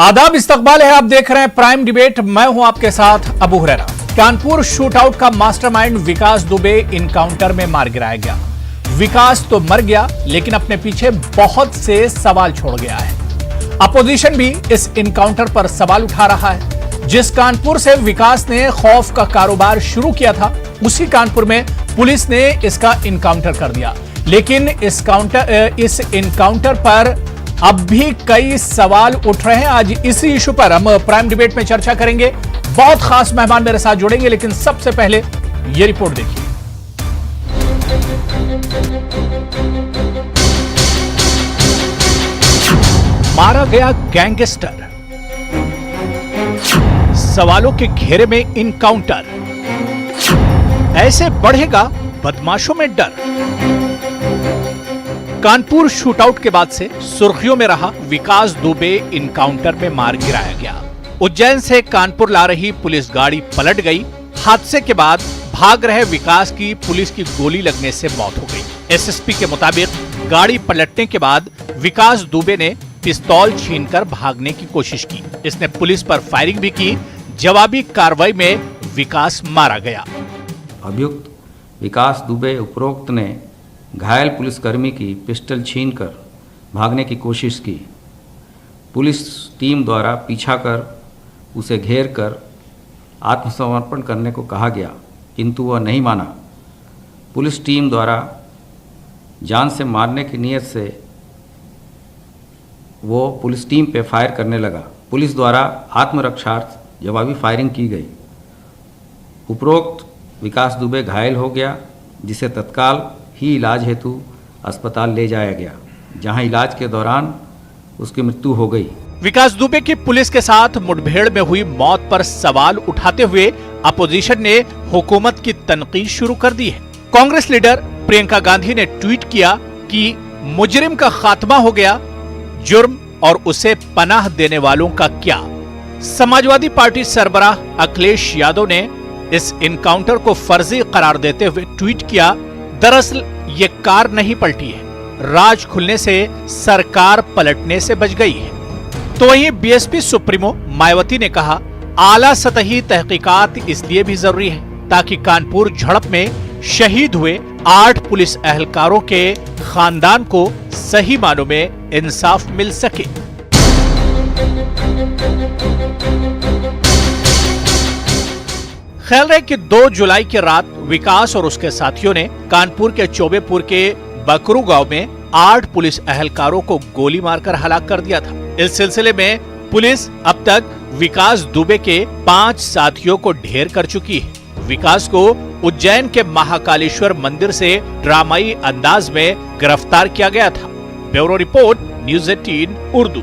आदाब, इस्तकबाल है। आप देख रहे हैं प्राइम डिबेट। मैं हूं आपके साथ अबू हुरैरा। कानपुर शूटआउट का मास्टरमाइंड विकास दुबे इनकाउंटर में मार गिराया गया। विकास तो मर गया, लेकिन अपने पीछे बहुत से सवाल छोड़ गया है। अपोजिशन भी इस इनकाउंटर पर सवाल उठा रहा है। जिस कानपुर से विकास ने खौफ का कारोबार शुरू किया था, उसी कानपुर में पुलिस ने इसका इनकाउंटर कर दिया। लेकिन इस इनकाउंटर पर अब भी कई सवाल उठ रहे हैं। आज इसी इशू पर हम प्राइम डिबेट में चर्चा करेंगे। बहुत खास मेहमान मेरे साथ जुड़ेंगे, लेकिन सबसे पहले यह रिपोर्ट देखिए। मारा गया गैंगस्टर, सवालों के घेरे में इनकाउंटर, ऐसे बढ़ेगा बदमाशों में डर। कानपुर शूटआउट के बाद से सुर्खियों में रहा विकास दुबे इनकाउंटर में मार गिराया गया। उज्जैन से कानपुर ला रही पुलिस गाड़ी पलट गई। हादसे के बाद भाग रहे विकास की पुलिस की गोली लगने से मौत हो गई। एसएसपी के मुताबिक गाड़ी पलटने के बाद विकास दुबे ने पिस्तौल छीनकर भागने की कोशिश की। इसने पुलिस पर फायरिंग भी की। जवाबी कार्रवाई में विकास मारा गया। अभियुक्त विकास दुबे उपरोक्त ने घायल पुलिसकर्मी की पिस्टल छीनकर भागने की कोशिश की। पुलिस टीम द्वारा पीछा कर उसे घेर कर आत्मसमर्पण करने को कहा गया, किंतु वह नहीं माना। पुलिस टीम द्वारा जान से मारने की नीयत से वो पुलिस टीम पे फायर करने लगा। पुलिस द्वारा आत्मरक्षार्थ जवाबी फायरिंग की गई। उपरोक्त विकास दुबे घायल हो गया, जिसे तत्काल ही इलाज हेतु अस्पताल ले जाया गया, जहां इलाज के दौरान उसकी मृत्यु हो गई। विकास दुबे की पुलिस के साथ मुठभेड़ में हुई मौत पर सवाल उठाते हुए अपोजिशन ने हुकूमत की तनकीद शुरू कर दी है। कांग्रेस लीडर प्रियंका गांधी ने ट्वीट किया कि मुजरिम का खात्मा हो गया, जुर्म और उसे पनाह देने वालों का क्या। समाजवादी पार्टी सरबराह अखिलेश यादव ने इस इनकाउंटर को फर्जी करार देते हुए ट्वीट किया, दरअसल ये कार नहीं पलटी है, राज खुलने से सरकार पलटने से बच गई है। तो वहीं बीएसपी सुप्रीमो मायावती ने कहा, आला सतही तहकीकात इसलिए भी जरूरी है ताकि कानपुर झड़प में शहीद हुए 8 पुलिस एहलकारों के खानदान को सही मानों में इंसाफ मिल सके। ख्याल है कि 2 जुलाई की रात विकास और उसके साथियों ने कानपुर के चौबेपुर के बकरू गांव में 8 पुलिस एहलकारों को गोली मारकर हलाक कर दिया था। इस सिलसिले में पुलिस अब तक विकास दुबे के 5 साथियों को ढेर कर चुकी है। विकास को उज्जैन के महाकालेश्वर मंदिर से ड्रामाई अंदाज में गिरफ्तार किया गया था। Bureau report, news 18 Urdu.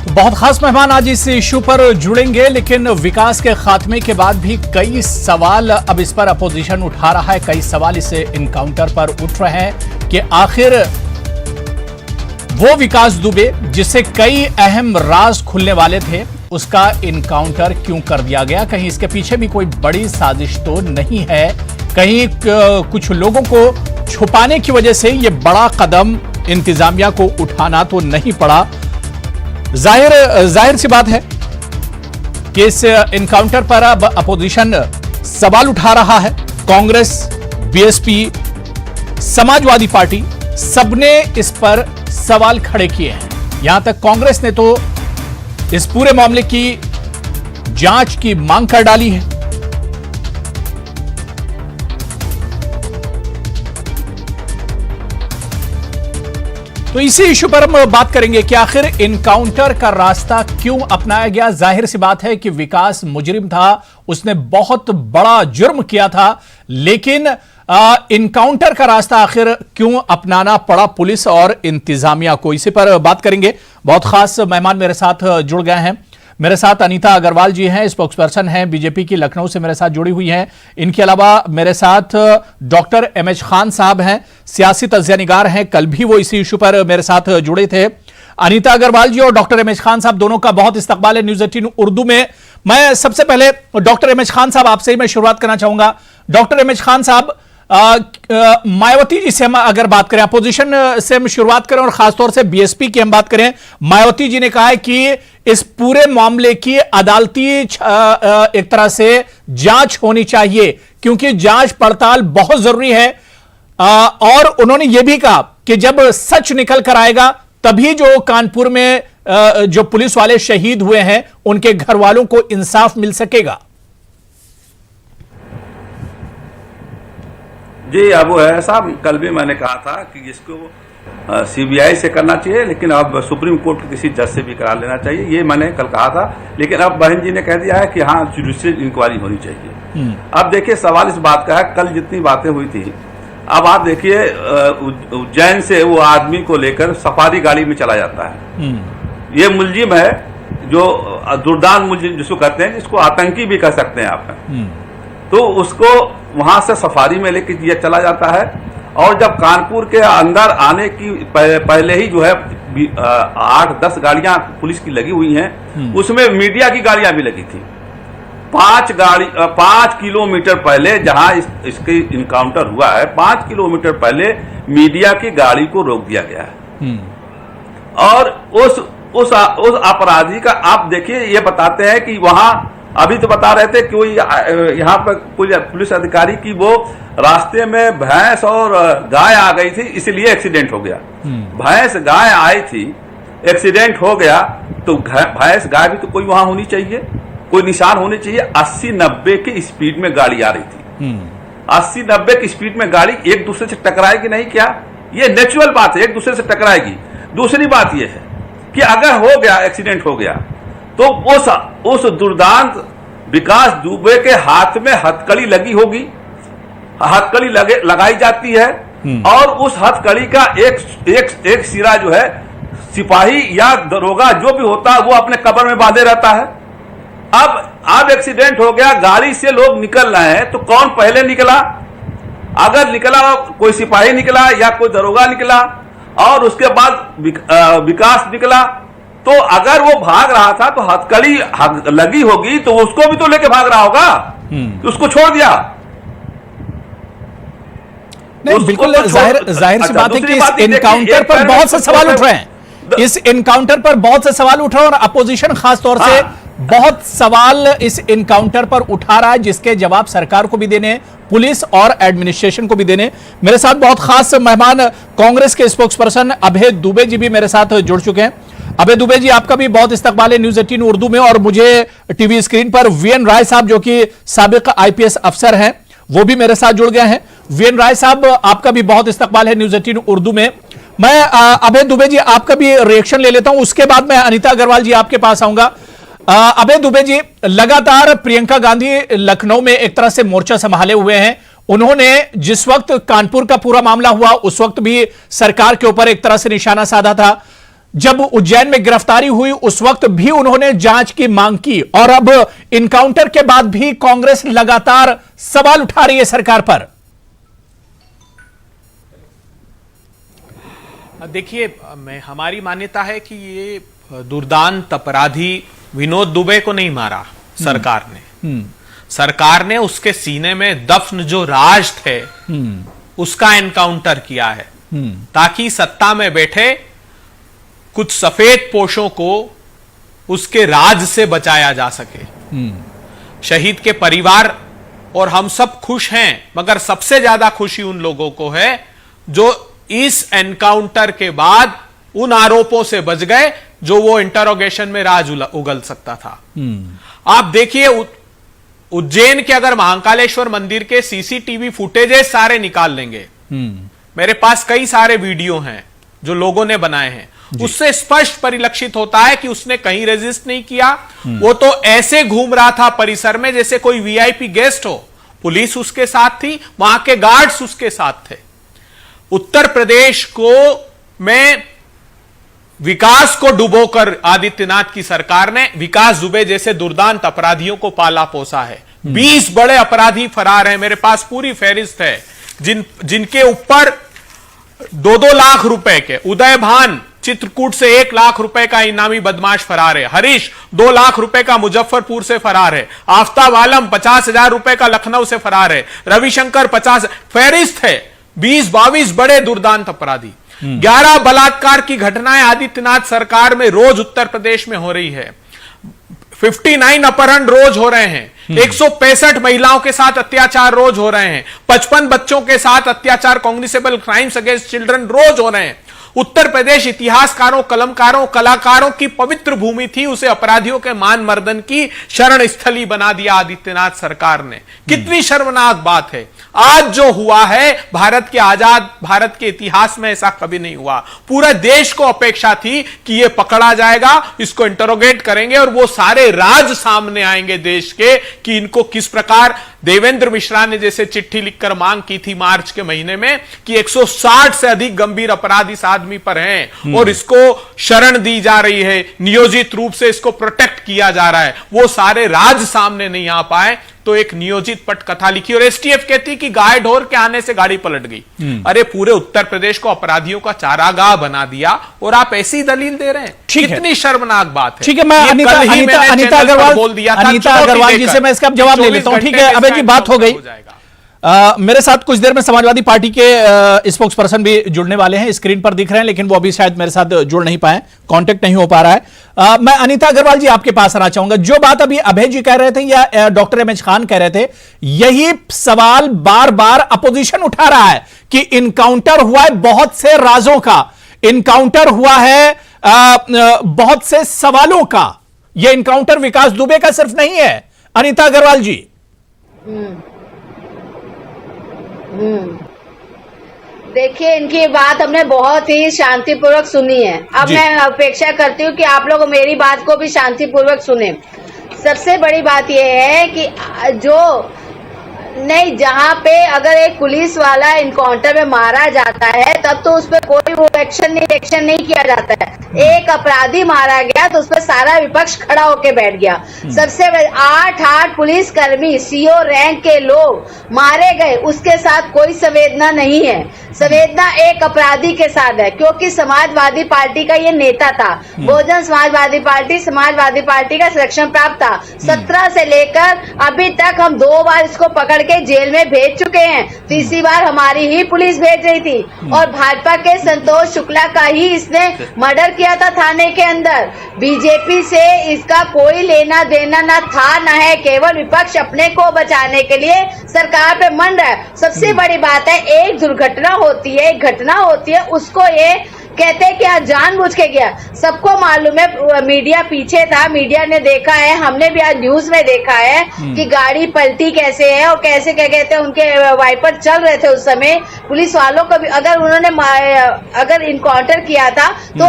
बहुत खास मेहमान आज इस इशू पर जुड़ेंगे, लेकिन विकास के खात्मे के बाद भी कई सवाल अब इस पर अपोजिशन उठा रहा है। कई सवाल इस इनकाउंटर पर उठ रहे हैं कि आखिर वो विकास दुबे जिससे कई अहम राज खुलने वाले थे, उसका इनकाउंटर क्यों कर दिया गया। कहीं इसके पीछे भी कोई बड़ी साजिश तो नहीं है। कहीं कुछ लोगों को छुपाने की वजह से ये बड़ा कदम इंतजामिया को उठाना तो नहीं पड़ा। जाहिर सी बात है कि इस इनकाउंटर पर अब अपोजिशन सवाल उठा रहा है। कांग्रेस, बीएसपी, समाजवादी पार्टी सबने इस पर सवाल खड़े किए हैं। यहां तक कांग्रेस ने तो इस पूरे मामले की जांच की मांग कर डाली है। तो इसी इशू पर हम बात करेंगे कि आखिर इनकाउंटर का रास्ता क्यों अपनाया गया। जाहिर सी बात है कि विकास मुजरिम था, उसने बहुत बड़ा जुर्म किया था, लेकिन इनकाउंटर का रास्ता आखिर क्यों अपनाना पड़ा पुलिस और इंतजामिया को, इसी पर बात करेंगे। बहुत खास मेहमान मेरे साथ जुड़ गए हैं। मेरे साथ अनीता अग्रवाल जी हैं, स्पोक्सपर्सन हैं बीजेपी की, लखनऊ से मेरे साथ जुड़ी हुई हैं। इनके अलावा मेरे साथ डॉक्टर एमएच खान साहब हैं, सियासी तज्ज़िया-निगार हैं। कल भी वो इसी इशू पर मेरे साथ जुड़े थे। अनीता अग्रवाल जी और डॉक्टर एमएच खान साहब दोनों का बहुत इस्तकबाल है न्यूज़ 18 उर्दू में। मैं सबसे पहले डॉक्टर एमएच खान साहब आपसे ही मैं शुरुआत करना चाहूंगा। डॉक्टर एमएच खान साहब, मायावती जी से हम अगर बात करें, अपोजिशन से हम शुरुआत करें और खासतौर से बीएसपी की हम बात करें, मायावती जी ने कहा है कि इस पूरे मामले की अदालती एक तरह से जांच होनी चाहिए क्योंकि जांच पड़ताल बहुत जरूरी है। और उन्होंने यह भी कहा कि जब सच निकल कर आएगा तभी जो कानपुर में जो पुलिस वाले शहीद हुए हैं उनके घर वालों को इंसाफ मिल सकेगा। जी, अब वो है साहब, कल भी मैंने कहा था कि इसको सीबीआई से करना चाहिए, लेकिन अब सुप्रीम कोर्ट के किसी जज से भी करा लेना चाहिए, ये मैंने कल कहा था। लेकिन अब बहन जी ने कह दिया है कि हाँ, जुडिशियल इंक्वायरी होनी चाहिए। अब देखिए, सवाल इस बात का है, कल जितनी बातें हुई थी, अब आप देखिए उज्जैन से वो आदमी को लेकर सफारी गाड़ी में चला जाता है। ये मुलजिम है, जो दुर्दान मुलजिम जिसको कहते हैं, जिसको आतंकी भी कह सकते हैं आप, तो उसको वहां से सफारी में लेके चला जाता है। और जब कानपुर के अंदर आने की पहले ही जो है 8-10 गाड़ियां पुलिस की लगी हुई हैं, उसमें मीडिया की गाड़ियां भी लगी थी। 5 किलोमीटर पहले जहां इसके इनकाउंटर हुआ है, 5 किलोमीटर पहले मीडिया की गाड़ी को रोक दिया गया है। और उस अपराधी का आप देखिए, ये बताते हैं कि वहां अभी तो बता रहे थे कि कोई यहाँ पर पुलिस अधिकारी की वो रास्ते में भैंस और गाय आ गई थी, इसलिए एक्सीडेंट हो गया। भैंस गाय आई थी, एक्सीडेंट हो गया, तो भैंस गाय भी तो कोई वहां होनी चाहिए, कोई निशान होने चाहिए। 80-90 की स्पीड में गाड़ी आ रही थी। 80-90 की स्पीड में गाड़ी एक दूसरे से टकराएगी नहीं क्या? ये नेचुरल बात है, एक दूसरे से टकराएगी। दूसरी बात यह है कि अगर हो गया, एक्सीडेंट हो गया, तो उस दुर्दांत विकास दुबे के हाथ में हथकड़ी लगी होगी, हथकड़ी लगाई जाती है, और उस हथकड़ी का एक सिरा जो है सिपाही या दरोगा जो भी होता है वो अपने कब्र में बांधे रहता है। अब एक्सीडेंट हो गया, गाड़ी से लोग निकल रहे हैं, तो कौन पहले निकला? अगर निकला कोई सिपाही निकला या कोई दरोगा निकला और उसके बाद विकास निकला, तो अगर वो भाग रहा था तो हथकड़ी लगी होगी, तो उसको भी तो लेके भाग रहा होगा, तो उसको छोड़ दिया। नहीं, बिल्कुल जाहिर सी बात है कि इस इनकाउंटर पर बहुत से सवाल उठ रहे हैं। इस इनकाउंटर पर बहुत से सवाल उठ रहे हैं और अपोजिशन खास तौर से बहुत सवाल इस इनकाउंटर पर उठा रहा है, जिसके जवाब सरकार को भी देने, पुलिस और एडमिनिस्ट्रेशन को भी देने। मेरे साथ बहुत खास मेहमान कांग्रेस के स्पोक्सपर्सन अभय दुबे जी भी मेरे साथ जुड़ चुके हैं। अभय दुबे जी, आपका भी बहुत इस्तकबाल है न्यूज 18 उर्दू में, और मुझे टीवी स्क्रीन पर वीएन राय साहब जो कि साबिक आईपीएस अफसर हैं, वो भी मेरे साथ जुड़ गए हैं। वीएन राय साहब, आपका भी बहुत इस्तकबाल है न्यूज 18 उर्दू में। मैं अभय दुबे जी आपका भी रिएक्शन ले लेता हूं, उसके बाद मैं अनीता अग्रवाल जी आपके पास आऊंगा। अभय दुबे जी, लगातार प्रियंका गांधी लखनऊ में एक तरह से मोर्चा संभाले हुए हैं। उन्होंने जिस वक्त कानपुर का पूरा मामला हुआ उस वक्त भी सरकार के ऊपर एक तरह से निशाना साधा था। जब उज्जैन में गिरफ्तारी हुई उस वक्त भी उन्होंने जांच की मांग की, और अब इनकाउंटर के बाद भी कांग्रेस लगातार सवाल उठा रही है सरकार पर। देखिए, हमारी मान्यता है कि ये दुर्दांत अपराधी विनोद दुबे को नहीं मारा सरकार ने। सरकार ने उसके सीने में दफन जो राज थे उसका एनकाउंटर किया है, ताकि सत्ता में बैठे कुछ सफेद पोशों को उसके राज से बचाया जा सके। शहीद के परिवार और हम सब खुश हैं, मगर सबसे ज्यादा खुशी उन लोगों को है जो इस एनकाउंटर के बाद उन आरोपों से बच गए जो वो इंटरोगेशन में राज उगल सकता था। आप देखिए, उज्जैन के अगर महाकालेश्वर मंदिर के सीसीटीवी फुटेजेस सारे निकाल लेंगे, मेरे पास कई सारे वीडियो हैं जो लोगों ने बनाए हैं, उससे स्पष्ट परिलक्षित होता है कि उसने कहीं रेजिस्ट नहीं किया। वो तो ऐसे घूम रहा था परिसर में जैसे कोई वीआईपी गेस्ट हो। पुलिस उसके साथ थी, वहां के गार्ड्स उसके साथ थे। उत्तर प्रदेश को में विकास को डुबोकर आदित्यनाथ की सरकार ने विकास दुबे जैसे दुर्दांत अपराधियों को पाला पोसा है। 20 बड़े अपराधी फरार हैं, मेरे पास पूरी फहरिस्त है, जिनके ऊपर 2-2 लाख रुपए के उदय भान चित्रकूट से 1 लाख रुपए का इनामी बदमाश फरार है। हरीश 2 लाख रुपए का मुजफ्फरपुर से फरार है। आफ्ताब आलम 50,000 रुपए का लखनऊ से फरार है। रविशंकर 50। फहरिस्त है 20-22 बड़े दुर्दांत अपराधी। 11 बलात्कार की घटनाएं आदित्यनाथ सरकार में रोज उत्तर प्रदेश में हो रही है। 59 अपहरण रोज हो रहे हैं। 165 महिलाओं के साथ अत्याचार रोज हो रहे हैं। 55 बच्चों के साथ अत्याचार, कॉग्निसेबल क्राइम्स अगेंस्ट चिल्ड्रन रोज हो रहे हैं। उत्तर प्रदेश इतिहासकारों, कलमकारों, कलाकारों की पवित्र भूमि थी, उसे अपराधियों के मान मर्दन की शरण स्थली बना दिया आदित्यनाथ सरकार ने। कितनी शर्मनाक बात है। आज जो हुआ है भारत के आजाद भारत के इतिहास में ऐसा कभी नहीं हुआ। पूरे देश को अपेक्षा थी कि यह पकड़ा जाएगा, इसको इंटरोगेट करेंगे और वो सारे राज सामने आएंगे देश के कि इनको किस प्रकार। देवेंद्र मिश्रा ने जैसे चिट्ठी लिखकर मांग की थी मार्च के महीने में कि 160 से अधिक गंभीर अपराध इस आदमी पर हैं और इसको शरण दी जा रही है, नियोजित रूप से इसको प्रोटेक्ट किया जा रहा है, वो सारे राज सामने नहीं आ पाए तो एक नियोजित पटकथा लिखी और एसटीएफ कहती कि गाय ढोर के आने से गाड़ी पलट गई। अरे पूरे उत्तर प्रदेश को अपराधियों का चारागाह बना दिया और आप ऐसी दलील दे रहे हैं। कितनी शर्मनाक बात है। ठीक है, मैं अनीता अग्रवाल जी से मैं इसका जवाब ले लेता हूं। ठीक है अभय जी, बात हो गई। मेरे साथ कुछ देर में समाजवादी पार्टी के स्पोक्स पर्सन भी जुड़ने वाले हैं, स्क्रीन पर दिख रहे हैं, लेकिन वो अभी शायद मेरे साथ जुड़ नहीं पाए, कांटेक्ट नहीं हो पा रहा है। मैं अनीता अग्रवाल जी आपके पास आना चाहूंगा। जो बात अभी अभय जी कह रहे थे या डॉक्टर एमएच खान कह रहे थे, यही सवाल बार बार अपोजिशन उठा रहा है कि इनकाउंटर हुआ है बहुत से राजों का, इनकाउंटर हुआ है बहुत से सवालों का। यह इनकाउंटर विकास दुबे का सिर्फ नहीं है। अनीता अग्रवाल जी, देखिए, इनकी बात हमने बहुत ही शांतिपूर्वक सुनी है। अब मैं अपेक्षा करती हूँ कि आप लोग मेरी बात को भी शांतिपूर्वक सुने। सबसे बड़ी बात यह है कि जो नहीं, जहाँ पे अगर एक पुलिस वाला इनकाउंटर में मारा जाता है तब तो उस पर कोई वो एक्शन नहीं किया जाता है। एक अपराधी मारा गया तो उस पर सारा विपक्ष खड़ा होके बैठ गया। सबसे 8 पुलिस कर्मी सीओ रैंक के लोग मारे गए, उसके साथ कोई संवेदना नहीं है। संवेदना एक अपराधी के साथ है, क्योंकि समाजवादी पार्टी का ये नेता था। बहुजन समाजवादी पार्टी का संरक्षण प्राप्त था। 17 से लेकर अभी तक हम 2 बार इसको पकड़ के जेल में भेज चुके हैं। तीसरी बार हमारी ही पुलिस भेज रही थी और भाजपा के संतोष शुक्ला का ही इसने मर्डर किया था थाने के अंदर। बीजेपी से इसका कोई लेना देना न था न है, केवल विपक्ष अपने को बचाने के लिए सरकार पे मन रहा है। सबसे बड़ी बात है, एक दुर्घटना होती है, एक घटना होती है, उसको ये कहते हैं कि आज जानबूझ के गया। सबको मालूम है, मीडिया पीछे था, मीडिया ने देखा है, हमने भी आज न्यूज में देखा है कि गाड़ी पलटी कैसे है और कैसे क्या कहते हैं उनके वाइपर चल रहे थे उस समय। पुलिस वालों को भी अगर उन्होंने अगर इनकाउंटर किया था तो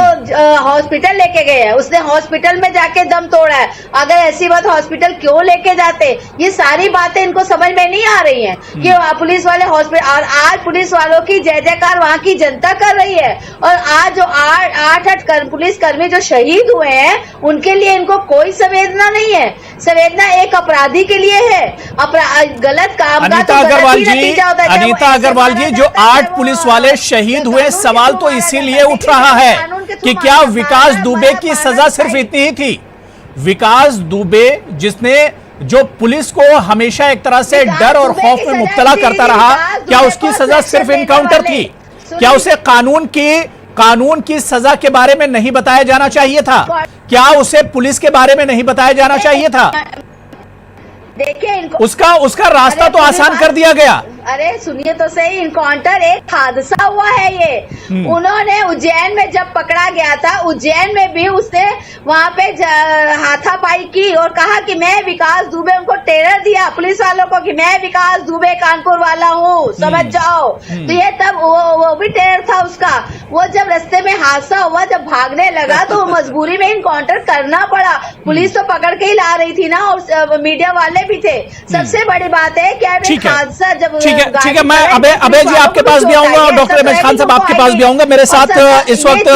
हॉस्पिटल लेके गए हैं, उसने हॉस्पिटल में जाके दम तोड़ा है। अगर ऐसी बात हॉस्पिटल क्यों लेके जाते, ये सारी बातें इनको समझ में नहीं आ रही है कि पुलिस वाले हॉस्पिटल, और आज पुलिस वालों की जय जयकार वहां की जनता कर रही है। और आज जो 8 पुलिस कर्मी जो शहीद हुए हैं उनके लिए इनको कोई संवेदना नहीं है। संवेदना एक अपराधी के लिए है। गलत काम का अनीता अग्रवाल जी, जो 8 पुलिस वाले शहीद हुए, सवाल तो इसीलिए उठ रहा है कि क्या विकास दुबे की सजा सिर्फ इतनी ही थी? विकास दुबे जिसने जो पुलिस को हमेशा एक तरह से डर और खौफ में मुब्तला करता रहा, क्या उसकी सजा सिर्फ इनकाउंटर थी? क्या उसे कानून की सजा के बारे में नहीं बताया जाना चाहिए था? क्या उसे पुलिस के बारे में नहीं बताया जाना चाहिए था? देखिए, उसका रास्ता तो आसान कर दिया गया। अरे सुनिए तो सही, इनकाउंटर एक हादसा हुआ है ये। उन्होंने उज्जैन में जब पकड़ा गया था, उज्जैन में भी उसने वहां पे हाथापाई की और कहा कि मैं विकास दुबे, उनको टेरर दिया पुलिस वालों को कि मैं विकास दुबे कानपुर वाला हूँ, समझ जाओ। तो ये तब वो भी टेरर था उसका। वो जब रास्ते में हादसा हुआ, जब भागने लगा तो मजबूरी में इनकाउंटर करना पड़ा। पुलिस तो पकड़ के ही ला रही थी ना, और मीडिया वाले भी थे। सबसे बड़ी बात है क्या हादसा जब ठीक है, मैं अभय जी आपके पास भी आऊंगा और डॉक्टर एमएच खान साहब आपके पास भी आऊंगा। मेरे साथ इस वक्त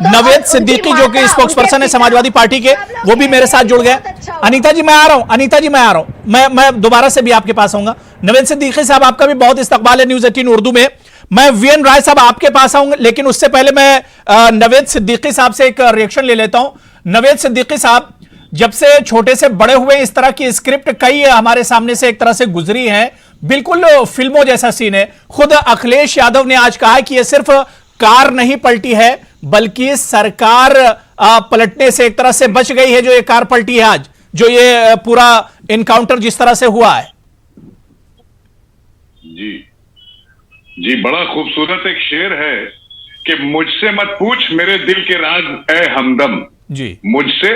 नवेद सिद्दीकी जो कि स्पोक्स पर्सन है समाजवादी पार्टी के, वो भी मेरे साथ जुड़ गए। अनीता जी मैं आ रहा हूं, मैं दोबारा से भी आपके पास आऊंगा। नवेद सिद्दीकी साहब, आपका भी बहुत इस्तकबाल है न्यूज़ 18 उर्दू में। मैं वीएन राय साहब आपके पास आऊंगा, लेकिन उससे पहले मैं नवेद सिद्दीकी साहब से एक रिएक्शन ले लेता हूं। नवेद सिद्दीकी साहब, जब से छोटे से बड़े हुए इस तरह की स्क्रिप्ट कई हमारे सामने से एक तरह से गुजरी है, बिल्कुल फिल्मों जैसा सीन है। खुद अखिलेश यादव ने आज कहा कि यह सिर्फ कार नहीं पलटी है, बल्कि सरकार पलटने से एक तरह से बच गई है, जो ये कार पलटी है आज, जो ये पूरा इनकाउंटर जिस तरह से हुआ है। जी जी, बड़ा खूबसूरत एक शेर है कि मुझसे मत पूछ मेरे दिल के राज ए हमदम जी, मुझसे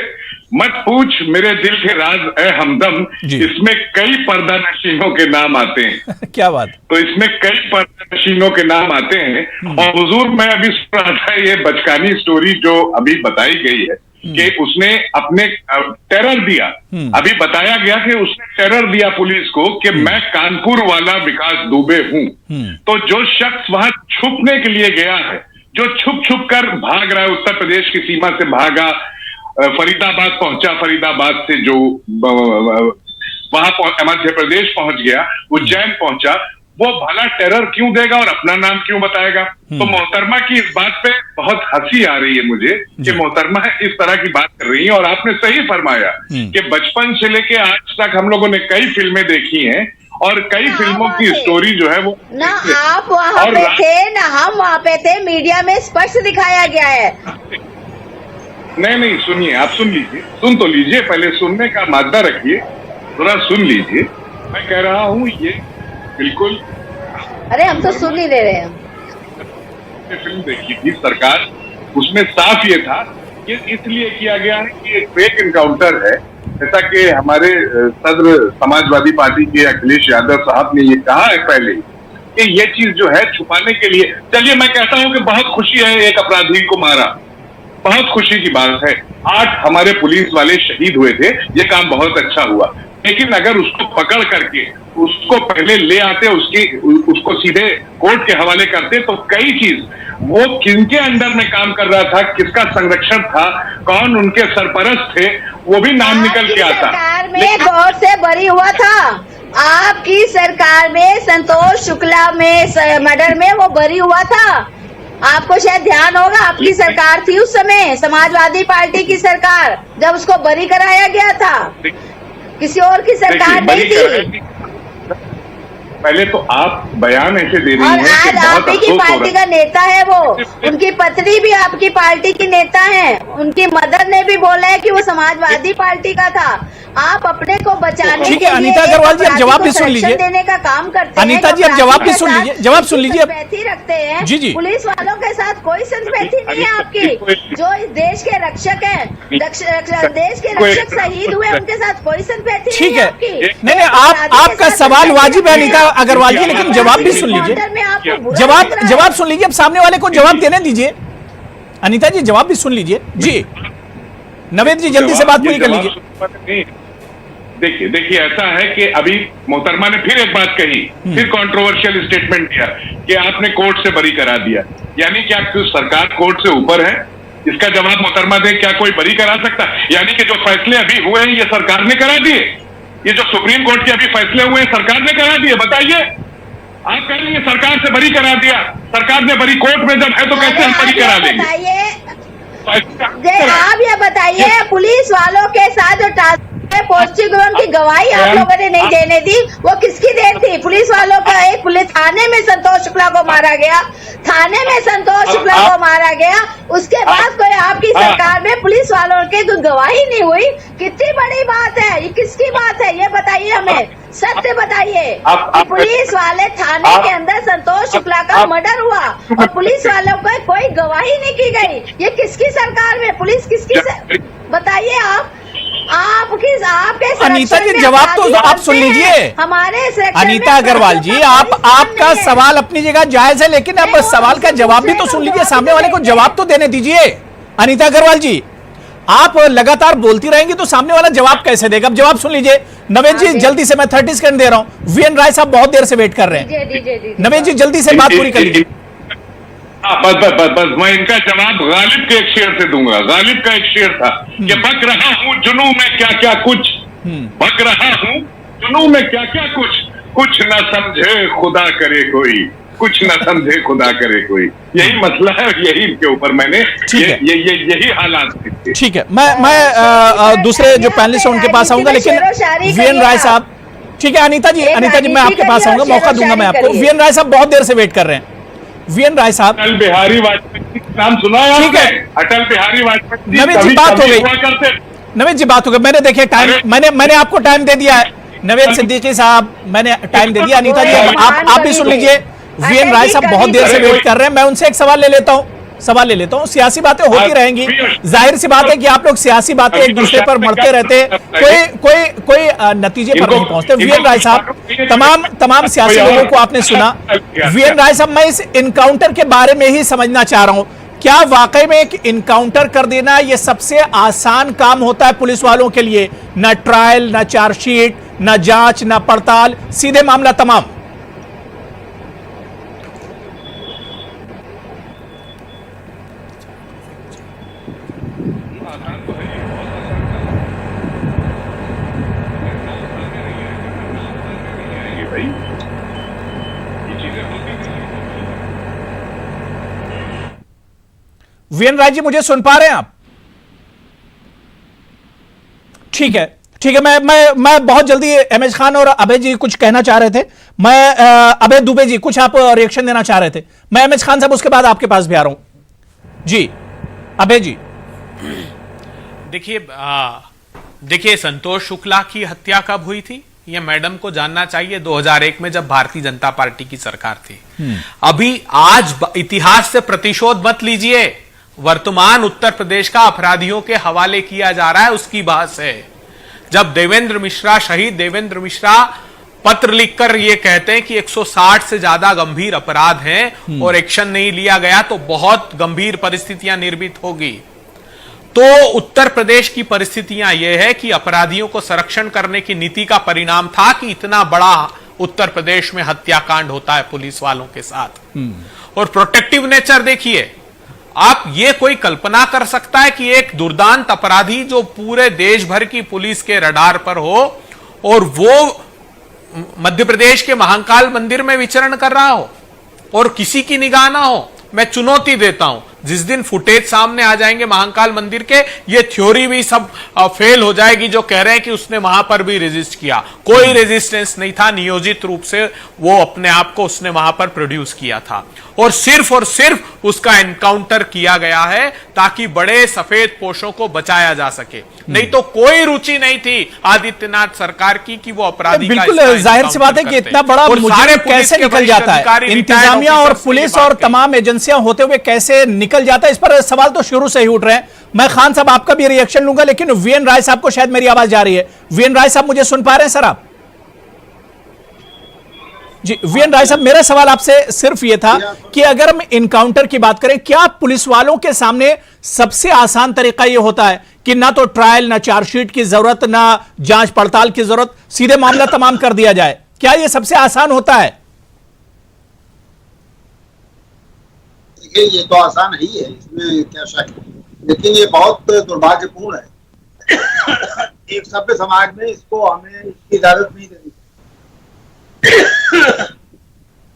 मत पूछ मेरे दिल के राज ए हमदम, इसमें कई पर्दा नशीनों के नाम आते हैं। क्या बात। तो इसमें कई पर्दा नशीनों के नाम आते हैं। और हुजूर, मैं अभी सुन रहा था ये बचकानी स्टोरी जो अभी बताई गई है कि उसने अपने टेरर दिया। अभी बताया गया कि उसने टेरर दिया पुलिस को कि मैं कानपुर वाला विकास दुबे हूं। तो जो शख्स वहां छुपने के लिए गया है, जो छुप छुप कर भाग रहा है, उत्तर प्रदेश की सीमा से भागा, फरीदाबाद पहुंचा, फरीदाबाद से जो वहां मध्य प्रदेश पहुंच गया, उज्जैन पहुंचा, वो भला टेरर क्यों देगा और अपना नाम क्यों बताएगा? तो मोहतरमा की इस बात पे बहुत हंसी आ रही है मुझे कि मोहतरमा इस तरह की बात कर रही है। और आपने सही फरमाया कि बचपन से लेके आज तक हम लोगों ने कई फिल्में देखी हैं और कई फिल्मों की स्टोरी जो है वो ना आप वहाँ पे थे ना हम वहाँ पे थे, मीडिया में स्पष्ट दिखाया गया है। नहीं, सुनिए, आप सुन लीजिए, सुन तो लीजिए, पहले सुनने का मादा रखिए, थोड़ा सुन लीजिए। मैं कह रहा हूँ ये बिल्कुल, अरे हम तो सुन ही ले रहे हैं। फिल्म देखी थी सरकार, उसमें साफ ये था कि इसलिए किया गया है कि एक फेक इनकाउंटर है, जैसा कि हमारे सदर समाजवादी पार्टी के अखिलेश यादव साहब ने ये कहा है पहले कि ये चीज जो है छुपाने के लिए। चलिए, मैं कहता हूं कि बहुत खुशी है एक अपराधी को मारा, बहुत खुशी की बात है। 8 हमारे पुलिस वाले शहीद हुए थे, ये काम बहुत अच्छा हुआ। लेकिन अगर उसको पकड़ करके उसको पहले ले आते, उसको सीधे कोर्ट के हवाले करते, तो कई चीज वो किनके अंडर में काम कर रहा था, किसका संरक्षण था, कौन उनके सरपरस्त थे, वो भी नाम निकल के आता। सरकार में कोर्ट से बरी हुआ था, आपकी सरकार में संतोष शुक्ला में मर्डर में वो बरी हुआ था। आपको शायद ध्यान होगा, आपकी सरकार थी उस समय, समाजवादी पार्टी की सरकार, जब उसको बरी कराया गया था, किसी और की सरकार नहीं थी। पहले तो आप बयान ऐसे दे रही हैं और आज आप ही की पार्टी का नेता है वो, उनकी पत्नी भी आपकी पार्टी की नेता है, उनकी मदर ने भी बोला है कि वो समाजवादी पार्टी का था। आप अपने को बचाने ठीक है अनीता अग्रवाल जी, अब जवाब भी सुन लीजिए। देने का काम करते हैं अनीता जी, अब जवाब भी सुन लीजिए, जवाब सुन लीजिए। सिंपैथी रखते हैं जी जी, पुलिस वालों के साथ कोई सिंपैथी नहीं है आपकी, जो इस देश के रक्षक हैं, देश के रक्षक शहीद हुए, उनके साथ कोई सिंपैथी नहीं है आपकी। नहीं, आपका सवाल वाजिब है अनीता अग्रवाल जी, लेकिन जवाब भी सुन लीजिए। जवाब सुन लीजिए, अब सामने वाले को जवाब देने दीजिए। अनीता जी, जवाब भी सुन लीजिए। जी नवेद जी, जल्दी से बात पूरी कर लीजिए। देखिए ऐसा है कि अभी मोहतरमा ने फिर एक बात कही, फिर कंट्रोवर्शियल स्टेटमेंट किया कि आपने कोर्ट से बरी करा दिया। यानी क्या सरकार कोर्ट से ऊपर है? इसका जवाब मोहतरमा दे, क्या कोई बरी करा सकता? यानी कि जो फैसले अभी हुए हैं ये सरकार ने करा दिए, ये जो सुप्रीम कोर्ट के अभी फैसले हुए हैं सरकार ने करा दिए। बताइए, आप कह रही है सरकार से बरी करा दिया, सरकार ने बरी कोर्ट में जब है तो कैसे हम बरी करा देंगे? आप ये बताइए, पुलिस वालों के साथ जो पॉजिटिव की गवाही आप लोगों ने नहीं देने दी, वो किसकी देन थी? पुलिस वालों का एक पुलिस थाने में संतोष शुक्ला को मारा गया, थाने में संतोष शुक्ला को मारा गया, उसके बाद कोई आपकी सरकार में पुलिस वालों की गवाही नहीं हुई। कितनी बड़ी बात है ये, किसकी बात है ये बताइए हमें, सत्य बताइए। पुलिस वाले थाने के अंदर संतोष शुक्ला का मर्डर हुआ और पुलिस वालों को कोई गवाही नहीं की गई, ये किसकी सरकार में, पुलिस किसकी? बताइए आपके अनीता जी, जवाब तो आप सुन लीजिए। हमारे अनीता अग्रवाल जी, आपका सवाल अपनी जगह जायज है, लेकिन अब सवाल का जवाब भी तो सुन लीजिए, सामने वाले को जवाब तो देने दीजिए। अनीता अग्रवाल जी, आप लगातार बोलती रहेंगी तो सामने वाला जवाब कैसे देगा? अब जवाब सुन लीजिए। नवेद जी, जल्दी से, मैं 30 सेकंड दे रहा हूं, वीएन राय साहब बहुत देर से वेट कर रहे हैं। नवेद जी, जल्दी से बात पूरी कर लीजिए। बस मैं इनका जवाब गालिब के एक शेर से दूंगा। गालिब का एक शेर था कि बक रहा हूं जुनू में क्या क्या कुछ, बक रहा हूं जुनू में क्या क्या कुछ न समझे खुदा करे कोई, कुछ न समझे खुदा करे कोई, यही मसला है और यही इनके ऊपर मैंने यही हालात थे। ठीक है, मैं दूसरे जो पैनलिस्ट हैं उनके पास आऊंगा, लेकिन वीएन राय साहब, ठीक है अनीता जी मैं आपके पास आऊंगा, मौका दूंगा मैं आपको। वीएन राय साहब बहुत देर से वेट कर रहे हैं। वीएन राय साहब, अटल बिहारी वाजपेयी नाम सुना है? ठीक है, अटल बिहारी वाजपेयी, नवीन जी बात हो गई, नवीन जी बात हो गई, मैंने देखिए टाइम, मैंने आपको टाइम दे दिया है। नवीन सिद्दीकी साहब मैंने टाइम दे दिया। अनीता जी आप भी सुन लीजिए, वीएन राय साहब बहुत देर से वेट कर रहे हैं, मैं उनसे एक सवाल ले लेता हूं। सियासी बातें होती रहेंगी, जाहिर सी बात है कि आप लोग सियासी बातें एक दूसरे पर मरते रहते, कोई नतीजे पर नहीं पहुंचते। वीएन राय साहब, तमाम सियासी लोगों को आपने सुना। वीएन राय साहब, मैं इस इनकाउंटर के बारे में ही समझना चाह रहा हूं, क्या वाकई में एक इनकाउंटर कर देना ये सबसे आसान काम होता है पुलिस वालों के लिए? न ट्रायल, न चार्जशीट, न जांच, न पड़ताल, सीधे मामला तमाम। वीएन राय जी मुझे सुन पा रहे हैं आप? ठीक है, मैं बहुत जल्दी एमएच खान और अभय जी कुछ कहना चाह रहे थे। मैं अभय दुबे जी कुछ आप रिएक्शन देना चाह रहे थे। मैं एमएच खान साहब उसके बाद आपके पास भी आ रहा हूं जी। अभय जी, देखिए संतोष शुक्ला की हत्या कब हुई थी ये मैडम को जानना चाहिए। 2001 में जब भारतीय जनता पार्टी की सरकार थी। अभी आज इतिहास से प्रतिशोध मत लीजिए, वर्तमान उत्तर प्रदेश का अपराधियों के हवाले किया जा रहा है, उसकी बहस है। जब देवेंद्र मिश्रा, शहीद देवेंद्र मिश्रा पत्र लिखकर यह कहते हैं कि 160 से ज्यादा गंभीर अपराध हैं और एक्शन नहीं लिया गया तो बहुत गंभीर परिस्थितियां निर्मित होगी, तो उत्तर प्रदेश की परिस्थितियां यह है कि अपराधियों को संरक्षण करने की नीति का परिणाम था कि इतना बड़ा उत्तर प्रदेश में हत्याकांड होता है पुलिस वालों के साथ। और प्रोटेक्टिव नेचर देखिए, आप ये कोई कल्पना कर सकता है कि एक दुर्दांत अपराधी जो पूरे देश भर की पुलिस के रडार पर हो और वो मध्य प्रदेश के महाकाल मंदिर में विचरण कर रहा हो और किसी की निगाह ना हो? मैं चुनौती देता हूं, जिस दिन फुटेज सामने आ जाएंगे महाकाल मंदिर के, ये थ्योरी भी सब फेल हो जाएगी जो कह रहे हैं कि उसने वहां पर भी रेजिस्ट किया। कोई रेजिस्टेंस नहीं था, नियोजित रूप से वो अपने आप को उसने वहां पर प्रोड्यूस किया था और सिर्फ उसका एनकाउंटर किया गया है ताकि बड़े सफेद पोशों को बचाया जा सके। नहीं तो कोई रुचि नहीं थी आदित्यनाथ सरकार की कि वो अपराधी बिल्कुल जाहिर सी बात है कि इतना बड़ा मुजरिम कैसे निकल जाता है, इंतजामिया और पुलिस और तमाम एजेंसियां होते हुए कैसे निकल जाता है, इस पर सवाल तो शुरू से ही उठ रहे हैं। मैं खान साहब आपका भी रिएक्शन लूंगा, लेकिन वीएन राय साहब को शायद मेरी आवाज जा रही है। वीएन राय साहब मुझे सुन पा रहे हैं सर आप? जी वीएन राय साहब, मेरा सवाल आपसे सिर्फ यह था कि अगर हम इनकाउंटर की बात करें, क्या पुलिस वालों के सामने सबसे आसान तरीका यह होता है कि ना तो ट्रायल, ना चार्जशीट की जरूरत, ना जांच पड़ताल की जरूरत, सीधे मामला तमाम कर दिया जाए? क्या यह सबसे आसान होता है? देखिए ये तो आसान ही है, इसमें क्या शक है, लेकिन ये बहुत दुर्भाग्यपूर्ण है। एक सभ्य समाज में इसको हमें इसकी इजाजत नहीं देनी।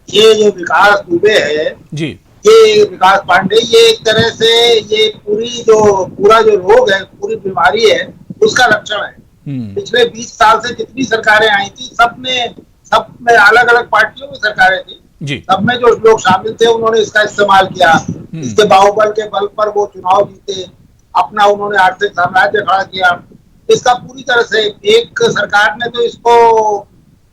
ये जो विकास दुबे है जी, ये विकास पांडे, ये एक तरह से ये पूरा जो रोग है, पूरी बीमारी है, उसका लक्षण है। पिछले 20 साल से जितनी सरकारें आई थी, सब में अलग अलग पार्टियों में सरकारें थी, सब में जो लोग शामिल थे उन्होंने इसका इस्तेमाल किया। इसके बाहुबल के बल पर वो चुनाव जीते, अपना उन्होंने आर्थिक साम्राज्य खड़ा किया। इसका पूरी तरह से एक सरकार ने तो इसको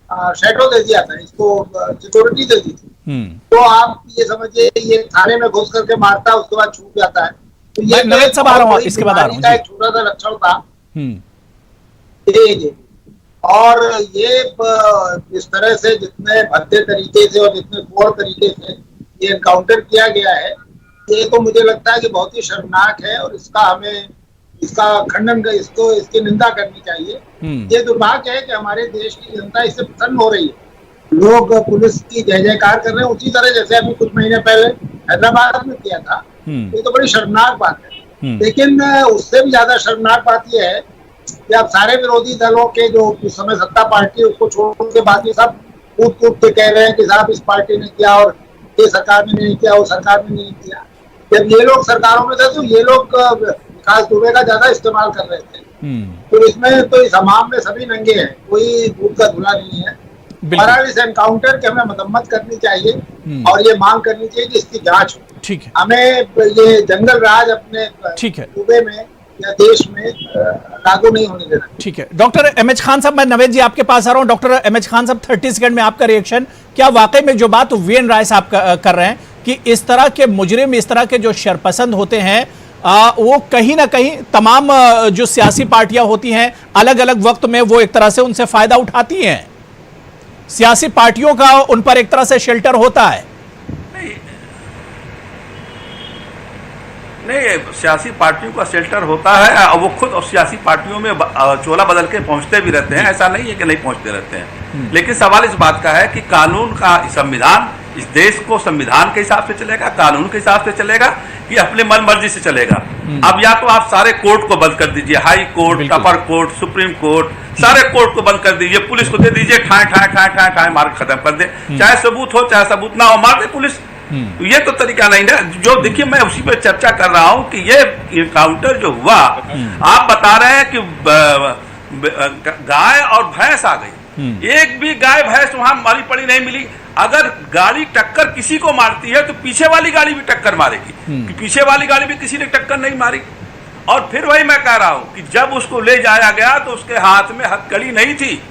शैडो दे दिया था, इसको सिक्योरिटी दे दी थी। तो आप ये समझिए, ये थाने में घुस करके मारता है, उसके बाद छूट जाता है। तो ये इसके बाद एक छोटा सा लक्षण था। और ये इस तरह से जितने भद्दे तरीके से और जितने घोर तरीके से ये एनकाउंटर किया गया है, ये तो मुझे लगता है कि बहुत ही शर्मनाक है और इसका खंडन, इसकी निंदा करनी चाहिए। ये दुर्भाग्य है कि हमारे देश की जनता इससे प्रसन्न हो रही है, लोग पुलिस की जय जयकार कर रहे हैं, उसी तरह जैसे अभी कुछ महीने पहले हैदराबाद में किया था। ये तो बड़ी शर्मनाक बात है। लेकिन उससे भी ज्यादा शर्मनाक बात यह है कि अब सारे विरोधी दलों के जो उस समय सत्ता पार्टी, उसको छोड़ के बाकी सब कूद के कह रहे हैं कि साहब इस पार्टी ने किया और ये सरकार ने नहीं किया, वो सरकार ने नहीं किया। जब ये लोग सरकारों में थे तो ये लोग विकास दुबे का ज्यादा इस्तेमाल कर रहे थे। तो इसमें तो इस हमाम में सभी नंगे हैं, कोई दूध का धुला नहीं है। और इस एनकाउंटर की हमें मरम्मत करनी चाहिए और ये मांग करनी चाहिए कि इसकी जांच हो। ठीक है, हमें ये जंगल राज अपने ठीक है सूबे में या देश में लागू नहीं होने देना। ठीक है। डॉक्टर एमएच खान साहब, मैं नवेद जी आपके पास आ रहा हूं। डॉक्टर एमएच खान साहब, 30 सेकंड में आपका रिएक्शन। क्या वाकई में जो बात वीएन राय साहब कर रहे हैं कि इस तरह के मुजरिम, इस तरह के जो शरपसंद होते हैं, वो कहीं ना कहीं तमाम जो सियासी पार्टियां होती हैं अलग अलग वक्त में वो एक तरह से उनसे फायदा उठाती हैं, सियासी पार्टियों का उन पर एक तरह से शेल्टर होता है? नहीं, सियासी पार्टियों का शेल्टर होता है और वो खुद सियासी पार्टियों में चोला बदल के पहुंचते भी रहते हैं, ऐसा नहीं है कि नहीं पहुंचते रहते हैं। लेकिन सवाल इस बात का है कि कानून का, संविधान इस देश को संविधान के हिसाब से चलेगा, कानून के हिसाब से चलेगा कि अपने मन मर्जी से चलेगा। अब या तो आप सारे कोर्ट को बंद कर दीजिए, हाई कोर्ट, अपर कोर्ट, सुप्रीम कोर्ट, सारे कोर्ट को बंद कर दीजिए, पुलिस को दे दीजिए ठाए ठाए ठाए ठाए ठाए मार खत्म कर दे, चाहे सबूत हो चाहे सबूत ना हो, मार दे पुलिस। तो ये तो तरीका नहीं ना। जो देखिए, मैं उसी पे चर्चा कर रहा हूं कि ये एनकाउंटर जो हुआ, आप बता रहे हैं कि गाय और भैंस आ गई, एक भी गाय भैंस वहां मरी पड़ी नहीं मिली। अगर गाड़ी टक्कर किसी को मारती है तो पीछे वाली गाड़ी भी टक्कर मारेगी, कि पीछे वाली गाड़ी भी किसी ने टक्कर नहीं मारी। और फिर वही मैं कह रहा हूं कि जब उसको ले जाया गया तो उसके हाथ में हथकड़ी नहीं थी।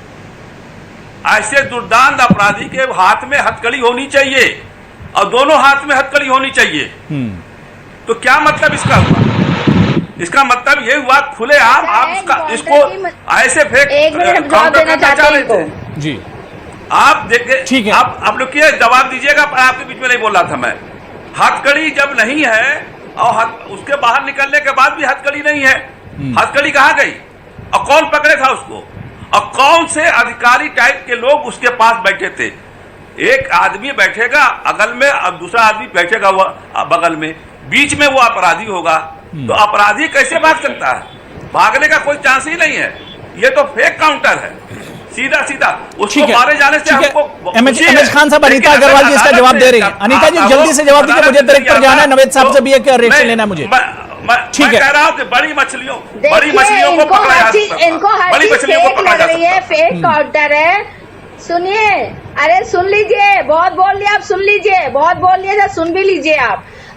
ऐसे दुर्दांत अपराधी के हाथ में हथकड़ी होनी चाहिए और दोनों हाथ में हथकड़ी होनी चाहिए। तो क्या मतलब इसका हुआ? इसका मतलब ये हुआ खुलेआम आप इसको ऐसे फेंक जी। आप देखिए, ठीक है, आप लोग क्या जवाब दीजिएगा, आपके बीच में नहीं बोल रहा था मैं। हथकड़ी जब नहीं है और उसके बाहर निकलने के बाद भी हथकड़ी नहीं है, हथकड़ी कहाँ गई और कौन पकड़े था उसको और कौन से अधिकारी टाइप के लोग उसके पास बैठे थे? एक आदमी बैठेगा अगल में और दूसरा आदमी बैठेगा वो बगल में, बीच में वो अपराधी होगा। तो अपराधी कैसे भाग सकता है? भागने का कोई चांस ही नहीं है। ये तो फेक काउंटर है, सीधा सीधा उसको मारे जाने से हमको। एमएच खान साहब, अनीता अग्रवाल जी इसका जवाब दे रही है। अनीता जी जल्दी से जवाब दीजिए, मुझे डायरेक्ट पर जाना है, नवेद साहब से भी एक रिएक्शन लेना है मुझे। ठीक है, कह रहा हूँ कि बड़ी मछलियों को पकड़ा जा सकता है, इनको हर चीज फेक लग रही है, फेक काउंटर है। सुनिए, अरे सुन लीजिए, बहुत बोल लिया, आप सुन लीजिए, बहुत बोल लिया, सुन भी लीजिए।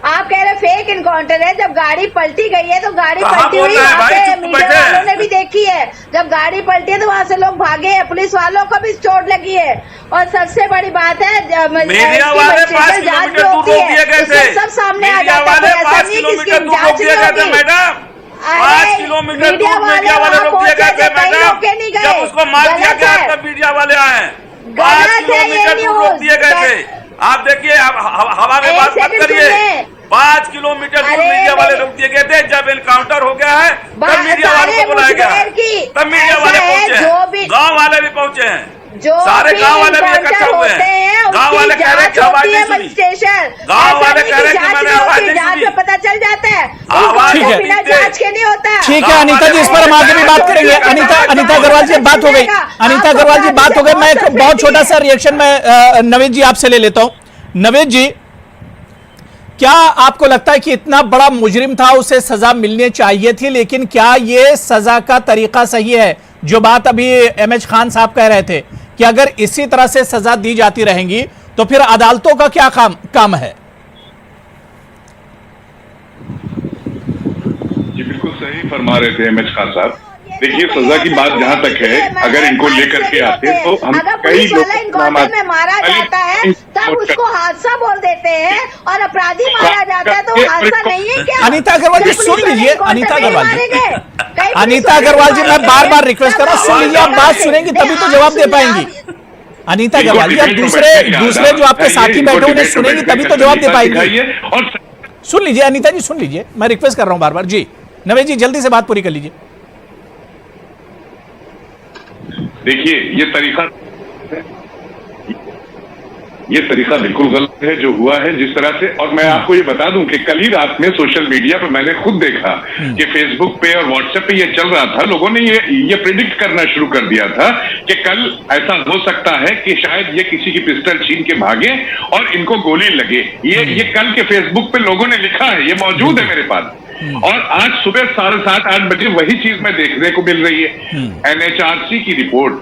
आप कह रहे फेक इनकाउंटर है। जब गाड़ी पलटी गई है तो गाड़ी पलटी हुई वहाँ पे मीडिया वालों ने भी देखी है। जब गाड़ी पलटी है तो वहाँ से लोग भागे हैं, पुलिस वालों को भी चोट लगी है। और सबसे बड़ी बात है, जांच जो होती है उसमें सब सामने आ जाता है। ऐसा नहीं कि इसकी जांच नहीं होती। मैडम 5 किलोमीटर मीडिया वाले रोक नहीं गए, उसको मार दिया गया तब मीडिया वाले आए। 5 किलोमीटर दूर रोक दिए गए थे। आप देखिए, हवा में बात मत करिए। 5 किलोमीटर दूर मीडिया वाले रोक दिए गए थे। जब एनकाउंटर हो गया है तब मीडिया वालों को बुलाया गया है, तब मीडिया वाले पहुंचे हैं, गांव वाले भी पहुंचे हैं, सारे गांव वाले भी इकट्ठा हुए हैं। गांव वाले कह रहे हैं कि आवाज नहीं सुनी, गांव वाले कह रहे हैं कि मैंने आवाज नहीं सुनी। पता चल जाता है, ठीक है, बिना जांच के नहीं होता। ठीक है अनीता जी, इस पर हम आगे भी बात करेंगे। अनीता अग्रवाल जी बात हो गई, अनीता अग्रवाल जी बात हो गई। मैं एक बहुत छोटा सा रिएक्शन मैं नवेद जी आपसे ले लेता हूं। नवेद जी, क्या आपको लगता है कि इतना बड़ा मुजरिम था, उसे सजा मिलनी चाहिए थी, लेकिन क्या ये सजा का तरीका सही है? जो बात अभी एमएच खान साहब कह रहे थे कि अगर इसी तरह से सजा दी जाती रहेंगी तो फिर अदालतों का क्या काम है? जी बिल्कुल सही फरमा रहे थे एमएच खान साहब। देखिए, सजा की बात जहाँ तक है, अगर इनको लेकर के आते तो हम कई लोग में मारा जाता है तब उसको हादसा बोल देते हैं और अपराधी मारा जाता है तो हादसा नहीं है क्या? अनीता अग्रवाल जी सुन लीजिए, अनीता अग्रवाल जी मैं बार बार रिक्वेस्ट कर रहा हूँ, सुन लीजिए। आप बात सुनेंगी तभी तो जवाब दे पाएंगी। अनीता अग्रवाल जी, आप दूसरे जो आपके साथी बैठे उन्हें सुनेंगी तभी तो जवाब दे पाएंगी। सुन लीजिए अनीता जी, सुन लीजिए, मैं रिक्वेस्ट कर रहा हूँ बार बार। जी नवेद जी, जल्दी से बात पूरी कर लीजिए। देखिए, ये तरीका ये तरीका बिल्कुल गलत है जो हुआ है जिस तरह से। और मैं आपको ये बता दूं कि कल ही रात में सोशल मीडिया पर मैंने खुद देखा कि फेसबुक पे और व्हाट्सएप पे ये चल रहा था, लोगों ने ये प्रिडिक्ट करना शुरू कर दिया था कि कल ऐसा हो सकता है कि शायद ये किसी की पिस्टल छीन के भागे और इनको गोली लगे। ये कल के फेसबुक पे लोगों ने लिखा है, ये मौजूद है मेरे पास। और आज सुबह 7:30-8 बजे वही चीज में देखने को मिल रही है। एनएचआरसी की रिपोर्ट,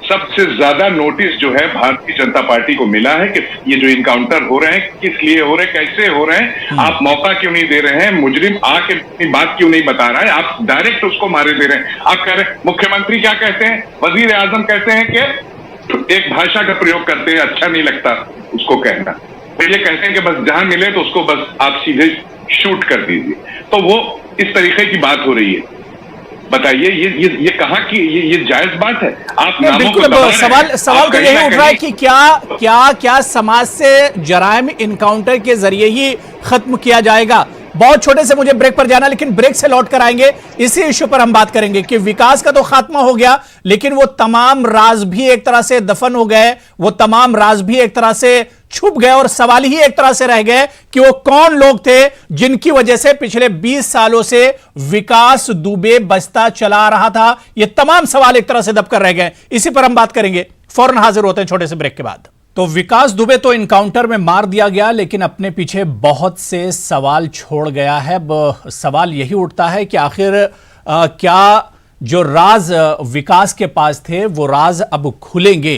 सबसे ज्यादा नोटिस जो है भारतीय जनता पार्टी को मिला है कि ये जो इनकाउंटर हो रहे हैं किस लिए हो रहे हैं, कैसे हो रहे हैं, आप मौका क्यों नहीं दे रहे हैं, मुजरिम आके अपनी बात क्यों नहीं बता रहा है, आप डायरेक्ट उसको मारे दे रहे हैं। आप कह रहे हैं, मुख्यमंत्री क्या कहते हैं, वजीर आजम कहते हैं कि एक भाषा का प्रयोग करते हैं, अच्छा नहीं लगता उसको कहना, तो ये कहते हैं कि बस जहां मिले तो उसको बस आप सीधे शूट कर दीजिए। तो वो इस तरीके की बात हो रही है। बताइए ये कहाँ की ये जायज बात है? आप बिल्कुल सवाल तो यही उठ रहा है कि क्या समाज से जराइम इनकाउंटर के जरिए ही खत्म किया जाएगा? बहुत छोटे से मुझे ब्रेक पर जाना, लेकिन ब्रेक से लौट कर आएंगे, इसी इश्यू पर हम बात करेंगे कि विकास का तो खात्मा हो गया, लेकिन वो तमाम राज भी एक तरह से दफन हो गए, वो तमाम राज भी एक तरह से छुप गए, और सवाल ही एक तरह से रह गए कि वो कौन लोग थे जिनकी वजह से पिछले 20 सालों से विकास दुबे बचता चला रहा था। ये तमाम सवाल एक तरह से दबकर रह गए। इसी पर हम बात करेंगे, फौरन हाजिर होते हैं छोटे से ब्रेक के बाद। तो विकास दुबे तो इनकाउंटर में मार दिया गया, लेकिन अपने पीछे बहुत से सवाल छोड़ गया है। अब सवाल यही उठता है कि आखिर क्या जो राज विकास के पास थे वो राज अब खुलेंगे?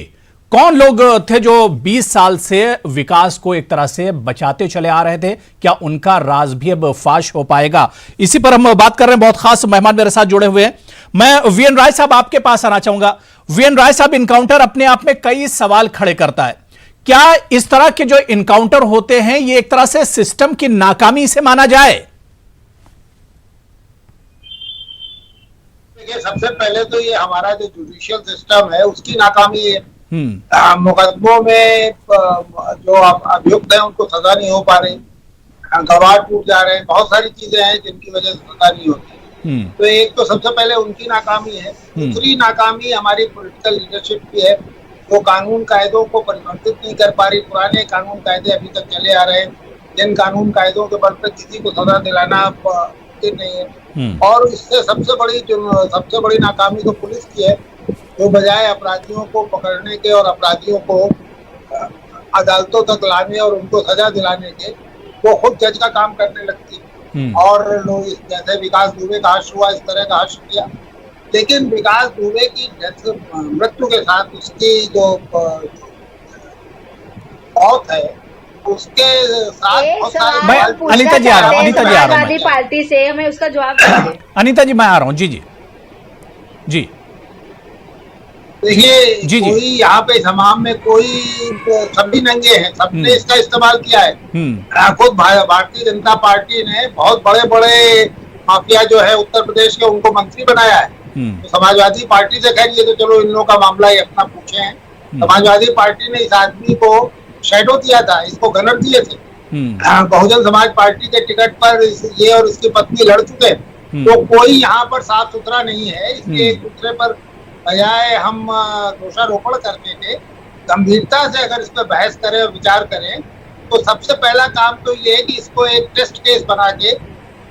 कौन लोग थे जो 20 साल से विकास को एक तरह से बचाते चले आ रहे थे? क्या उनका राज भी अब फाश हो पाएगा? इसी पर हम बात कर रहे हैं। बहुत खास मेहमान मेरे साथ जुड़े हुए हैं। मैं वीएन राय साहब आपके पास आना चाहूंगा। वीएन राय साहब, इनकाउंटर अपने आप में कई सवाल खड़े करता है। क्या इस तरह के जो इनकाउंटर होते हैं ये एक तरह से सिस्टम की नाकामी से माना जाए? देखिए, सबसे पहले तो ये हमारा जो जुडिशियल सिस्टम है उसकी नाकामी है। मुकदमों में जो अभियुक्त हैं उनको सजा नहीं हो पा रही, गवाह टूट जा रहे हैं, बहुत सारी चीजें हैं जिनकी वजह से सजा नहीं होती। तो एक तो सबसे पहले उनकी नाकामी है। दूसरी नाकामी हमारी पॉलिटिकल लीडरशिप की है, वो कानून कायदों को परिवर्तित नहीं कर पा रही। पुराने कानून कायदे अभी तक चले आ रहे हैं, जिन कानून कायदों के बल पर किसी को सजा दिलाना मुमकिन नहीं है। और इससे सबसे बड़ी नाकामी तो पुलिस की है, जो बजाय अपराधियों को पकड़ने के और अपराधियों को अदालतों तक लाने और उनको सजा दिलाने के, वो खुद जज का काम करने लगती है। और लोग जैसे विकास दुबे का हश्र हुआ, इस तरह का हश्र किया। लेकिन विकास दुबे की मृत्यु के साथ उसकी जो मौत है उसके साथ बहुत सारे अनीता जी आ रहा हूँ, समाजवादी पार्टी से हमें उसका जवाब दीजिए। अनीता जी मैं आ रहा हूँ। जी देखिए, कोई यहाँ पे तमाम में कोई सभी नंगे हैं, सबने इसका इस्तेमाल किया है। खुद भारतीय जनता पार्टी ने बहुत बड़े बड़े माफिया जो है उत्तर प्रदेश के, उनको मंत्री बनाया है। तो समाजवादी पार्टी से खैर ये तो चलो इन लोगों का मामला ही अपना पूछे हैं। समाजवादी पार्टी ने इस आदमी को शैडो दिया था, इसको गनर दिए थे। बहुजन समाज पार्टी के टिकट पर ये और इसकी पत्नी लड़ चुके, तो कोई यहाँ पर साफ सुथरा नहीं है। इसके एक दूसरे पर बजाय हम दोषारोपण करने के, गंभीरता से अगर इस पर बहस करें और विचार करें, तो सबसे पहला काम तो ये है कि इसको एक टेस्ट केस बना के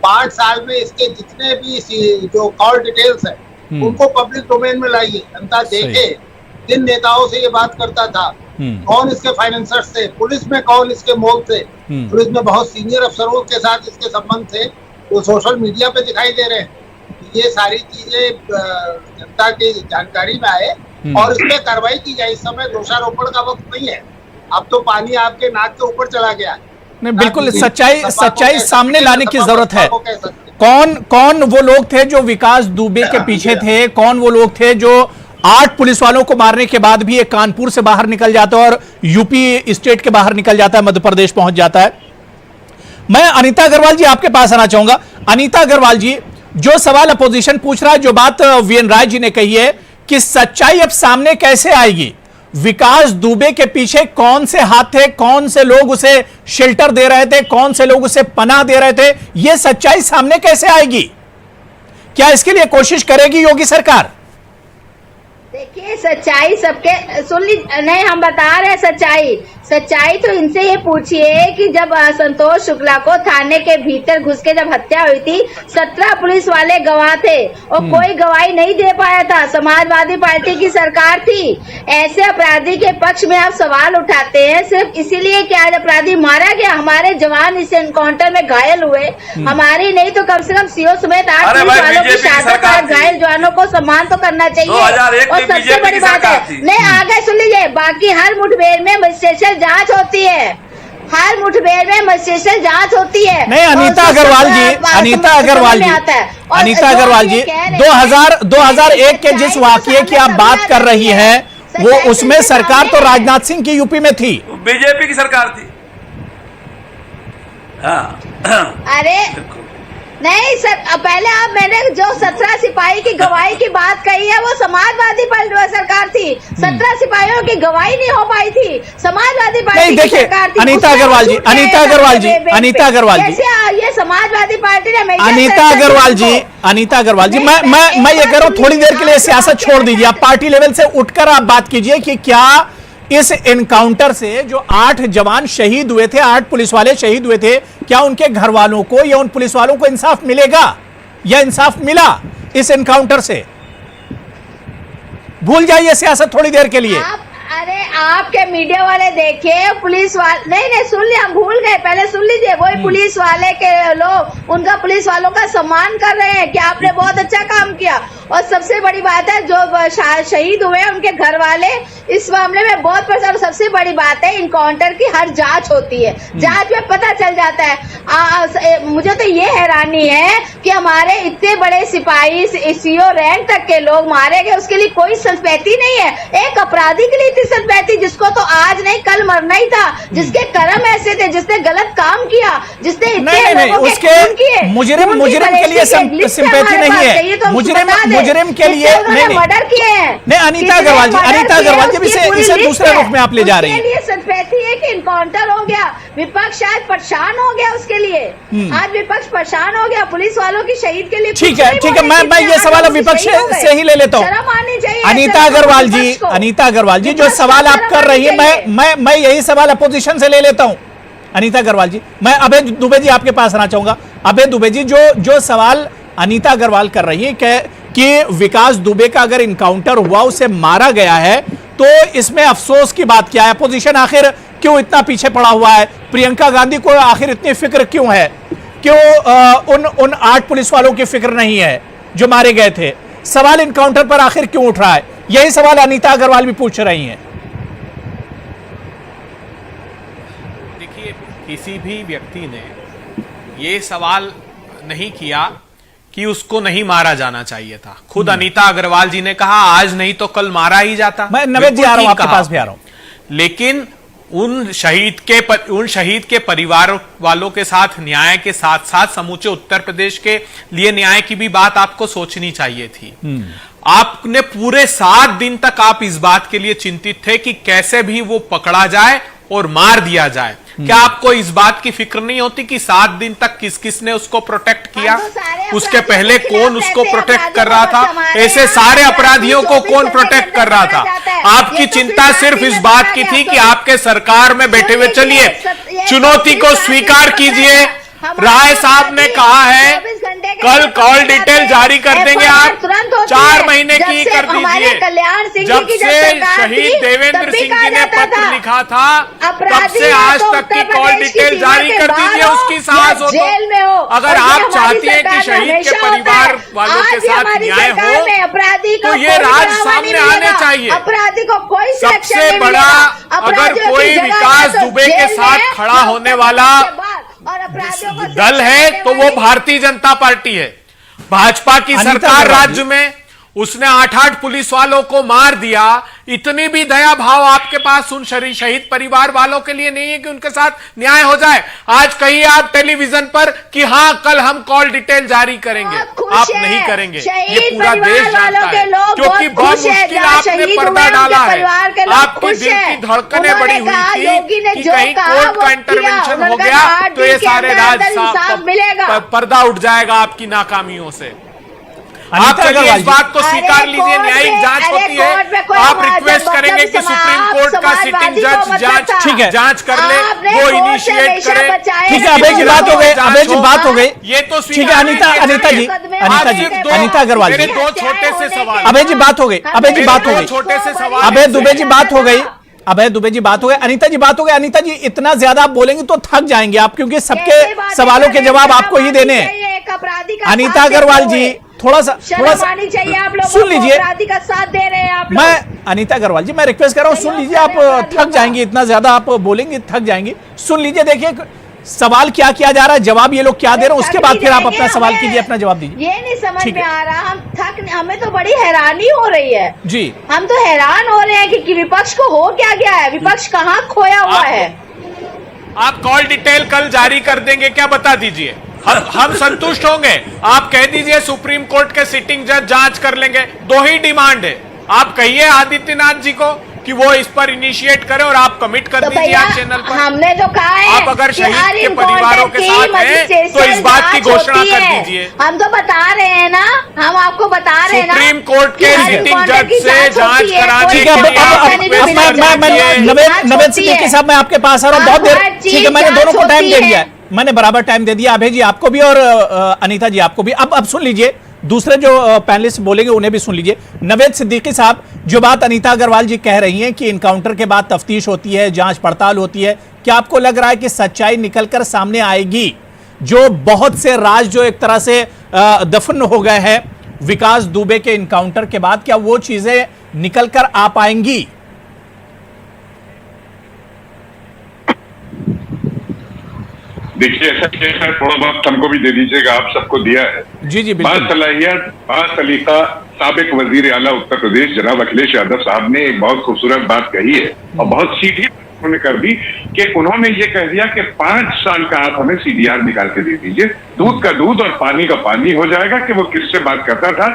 5 साल में इसके जितने भी जो कॉल डिटेल्स है उनको पब्लिक डोमेन में लाइए, जनता देखे जिन नेताओं से ये बात करता था, कौन इसके फाइनेंसर्स थे, पुलिस में कौन इसके मोल थे, पुलिस में बहुत सीनियर अफसरों के साथ इसके संबंध थे, वो सोशल मीडिया पे दिखाई दे रहे हैं। ये सारी चीजें जनता की जानकारी में आए और इसमें कार्रवाई की जाए। इस समय दोषारोपण का वक्त नहीं है, अब तो पानी आपके नाक के ऊपर चला गया है। नहीं, बिल्कुल सच्चाई सामने लाने की जरूरत है। कौन वो लोग थे जो विकास दुबे के पीछे थे? कौन वो लोग थे जो 8 पुलिस वालों को मारने के बाद भी एक कानपुर से बाहर निकल जाता है और यूपी स्टेट के बाहर निकल जाता है, मध्य प्रदेश पहुंच जाता है? मैं अनीता अग्रवाल जी आपके पास आना चाहूंगा। अनीता अग्रवाल जी, जो सवाल अपोजिशन पूछ रहा है, जो बात वीएन राय जी ने कही है कि सच्चाई अब सामने कैसे आएगी, विकास दुबे के पीछे कौन से हाथ थे, कौन से लोग उसे शेल्टर दे रहे थे, कौन से लोग उसे पनाह दे रहे थे, यह सच्चाई सामने कैसे आएगी? क्या इसके लिए कोशिश करेगी योगी सरकार? देखिए सच्चाई सबके सुन लीजिए, नहीं हम बता रहे हैं सच्चाई तो इनसे ये पूछिए कि जब संतोष शुक्ला को थाने के भीतर घुस के जब हत्या हुई थी 17 पुलिस वाले गवाह थे और कोई गवाही नहीं दे पाया था। समाजवादी पार्टी की सरकार थी। ऐसे अपराधी के पक्ष में आप सवाल उठाते हैं सिर्फ इसीलिए कि आज अपराधी मारा गया, हमारे जवान इस एनकाउंटर में घायल हुए, हमारी नहीं तो कम से कम सीओ समेत 8 पुलिस वालों की शहादत और घायल जवानों को सम्मान तो करना चाहिए। और सबसे बड़ी बात है, नहीं आगे सुन लीजिए, बाकी हर मुठभेड़ में मजिस्ट्रेट जांच होती है, हर मुठभेड़ में मजिस्ट्रेट जांच होती है। नहीं अनीता अग्रवाल जी, अनीता अग्रवाल जी 2001 के जिस वाकये की आप बात कर रही हैं वो उसमें सरकार तो राजनाथ सिंह की यूपी में थी, बीजेपी की सरकार थी। अरे नहीं सर, पहले आप मैंने जो 17 सिपाही की गवाही की बात कही है वो समाजवादी सरकार थी। 17 सिपाहियों की गवाही नहीं हो पाई थी, समाजवादी पार्टी की सरकार थी। अनीता अग्रवाल जी ये समाजवादी पार्टी ने अनीता अग्रवाल जी मैं ये कह रहा हूँ थोड़ी देर के लिए सियासत छोड़ दीजिए, आप पार्टी लेवल से उठकर आप बात कीजिए कि क्या इस एनकाउंटर से जो 8 जवान शहीद हुए थे, 8 पुलिस वाले शहीद हुए थे, क्या उनके घर वालों को या उन पुलिस वालों को इंसाफ मिलेगा या इंसाफ मिला इस एनकाउंटर से? भूल जाइए सियासत थोड़ी देर के लिए। अरे आपके मीडिया वाले देखिए, पुलिस वाले नहीं सुन लिया, हम भूल गए, पहले सुन लीजिए। वही पुलिस वाले के लोग उनका पुलिस वालों का सम्मान कर रहे हैं कि आपने बहुत अच्छा काम किया। और सबसे बड़ी बात है जो शहीद हुए उनके घर वाले इस मामले में बहुत परेशान। सबसे बड़ी बात है इनकाउंटर की हर जांच होती है, जांच में पता चल जाता है। मुझे तो ये हैरानी है कि हमारे इतने बड़े सिपाही सीओ रैंक तक के लोग मारे गए, उसके लिए कोई संस्पैती नहीं है। एक अपराधी के लिए संस्पैती जिसको तो आज नहीं कल मरना ही था, जिसके कर्म ऐसे थे, जिसने गलत काम किया, जिसने उसके मुजरिम के लिए सिंपैथी नहीं है, मुजरिम के लिए मर्डर किए हैं। नहीं अनीता अग्रवाल जी इसे दूसरे रुख में आप ले जा रही हैं। संस्पैथी है कि इनकाउंटर हो गया, विपक्ष शायद परेशान हो गया उसके लिए। आज विपक्ष परेशान हो गया पुलिस वालों की शहीद के लिए। ठीक है मैं ये सवाल विपक्ष से ही ले लेता हूँ। अनीता अग्रवाल जी जो सवाल आप कर रही है मैं यही सवाल अपोजिशन से ले लेता हूं। अनीता अग्रवाल जी, मैं अभय दुबे जी आपके पास आना चाहूंगा। अभय दुबे जी जो सवाल अनीता अग्रवाल कर रही है कि विकास दुबे का अगर इनकाउंटर हुआ, उसे मारा गया है, तो इसमें अफसोस की बात क्या है? अपोजिशन आखिर क्यों इतना पीछे पड़ा हुआ है? प्रियंका गांधी को आखिर इतनी फिक्र क्यों है? क्यों उन 8 पुलिस वालों की फिक्र नहीं है जो मारे गए थे? सवाल इनकाउंटर पर आखिर क्यों उठ रहा है? यही सवाल अनीता अग्रवाल भी पूछ रही हैं। देखिए, किसी भी व्यक्ति ने ये सवाल नहीं किया कि उसको नहीं मारा जाना चाहिए था। खुद अनीता अग्रवाल जी ने कहा आज नहीं तो कल मारा ही जाता। मैं नवेद जी आ रहा हूं, आपके पास भी आ रहा हूं। लेकिन उन शहीद के परिवार वालों के साथ न्याय के साथ साथ समूचे उत्तर प्रदेश के लिए न्याय की भी बात आपको सोचनी चाहिए थी। आपने पूरे 7 दिन तक आप इस बात के लिए चिंतित थे कि कैसे भी वो पकड़ा जाए और मार दिया जाए। क्या आपको इस बात की फिक्र नहीं होती कि 7 दिन तक किस किस ने उसको प्रोटेक्ट किया, उसके पहले कौन उसको प्रोटेक्ट कर रहा था, ऐसे सारे अपराधियों को कौन प्रोटेक्ट कर रहा था? आपकी चिंता सिर्फ इस बात की थी कि आपके सरकार में बैठे हुए, चलिए चुनौती को स्वीकार कीजिए, राय साहब ने कहा है कल कॉल डिटेल जारी कर देंगे, आप 4 महीने की कर दीजिए। जब से शहीद देवेंद्र सिंह जी ने पत्र लिखा था तब से आज तक की कॉल डिटेल जारी कर दीजिए, उसकी साहस हो तो। अगर आप चाहती हैं कि शहीद के परिवार वालों के साथ न्याय हो तो ये राज सामने आने चाहिए। अपराधी को कोई सबसे बड़ा अगर कोई विकास दुबे के साथ खड़ा होने वाला दल है तो वो भारतीय जनता पार्टी है। भाजपा की सरकार राज्य में, उसने 8-8 पुलिस वालों को मार दिया। इतनी भी दया भाव आपके पास उन शहीद परिवार वालों के लिए नहीं है कि उनके साथ न्याय हो जाए। आज कहिए आप टेलीविजन पर कि हाँ कल हम कॉल डिटेल जारी करेंगे, आप नहीं करेंगे। ये पूरा देश जानता है क्योंकि बहुत मुश्किल आपने पर्दा डाला है। आपकी दिल की धड़कनें बड़ी हुई थी कि कहीं कोर्ट का इंटरवेंशन हो गया तो ये सारे राज पर्दा उठ जाएगा आपकी नाकामियों से। आप चलिए इस बात को स्वीकार लीजिए, न्यायिक जांच होती है, आप रिक्वेस्ट करेंगे कि सुप्रीम कोर्ट का सिटिंग जज जांच ठीक है, जांच कर ले, वो इनिशिएट करे। ठीक है, अभय जी बात हो गई, अभय जी बात हो गई, ये तो ठीक है। अनीता जी अनीता अग्रवाल जी, दो छोटे से सवाल। अभय जी बात हो गई, अभय जी बात हो गई, छोटे से सवाल। अभय दुबे जी बात हो गई, अभय दुबे जी बात हो गई, अनीता जी बात हो गई। अनीता जी इतना ज्यादा आप बोलेंगे तो थक जाएंगे आप, क्योंकि सबके सवालों के जवाब आपको ही देने हैं। अनीता अग्रवाल जी थोड़ा सा चाहिए आप लोगों सुन लीजिए, अपराधी का साथ दे रहे हैं आप। मैं अनीता अग्रवाल जी मैं रिक्वेस्ट कर रहा हूं, सुन लीजिए, आप थक जाएंगे, इतना ज्यादा आप बोलेंगे थक जाएंगे। सुन लीजिए, देखिए सवाल क्या किया जा रहा है, जवाब ये लोग क्या दे रहे हैं, उसके बाद फिर आप अपना सवाल कीजिए, अपना जवाब दीजिए। ये नहीं समझ में आ रहा, हमें तो बड़ी हैरानी हो रही है जी, हम तो हैरान हो रहे हैं कि विपक्ष को हो क्या गया है, विपक्ष कहाँ खोया हुआ है। आप कॉल डिटेल कल जारी कर देंगे क्या, बता दीजिए, हम संतुष्ट होंगे। आप कह दीजिए सुप्रीम कोर्ट के सिटिंग जज जांच कर लेंगे, दो ही डिमांड है। आप कहिए आदित्यनाथ जी को कि वो इस पर इनिशिएट करें और आप कमिट कर तो दीजिए आज चैनल पर। हमने तो कहा है आप अगर शहीद के परिवारों के साथ हैं तो इस बात की घोषणा कर दीजिए। हम तो बता रहे हैं ना, हम आपको बता रहे हैं ना, सुप्रीम कोर्ट के सिटिंग जज से जांच कराने ठीक है। नवेद सिद्दीकी साहब मैं आपके पास आ रहा हूँ, बहुत देर, ठीक है, मैंने दोनों को टाइम दे दिया है, मैंने बराबर टाइम दे दिया, अभय जी आपको भी और अनीता जी आपको भी। अब सुन लीजिए, दूसरे जो पैनलिस्ट बोलेंगे उन्हें भी सुन लीजिए। नवेद सिद्दीकी साहब, जो बात अनीता अग्रवाल जी कह रही हैं कि इनकाउंटर के बाद तफ्तीश होती है, जांच पड़ताल होती है, क्या आपको लग रहा है कि सच्चाई निकलकर सामने आएगी? जो बहुत से राज जो एक तरह से दफन हो गए हैं विकास दुबे के इनकाउंटर के बाद, क्या वो चीजें निकलकर आ पाएंगी? देखिए, ऐसा केस है, थोड़ा बहुत हमको भी दे दीजिएगा, आप सबको दिया है। जी जी बिल्कुल। बासलाहियत, बासलीका साबिक वजीर आला उत्तर प्रदेश जनाब अखिलेश यादव साहब ने एक बहुत खूबसूरत बात कही है और बहुत सीधी उन्होंने कर दी कि उन्होंने ये कह दिया कि 5 साल का आप हमें सीडीआर निकाल के दे दीजिए, दूध का दूध और पानी का पानी हो जाएगा कि वो किससे बात करता था,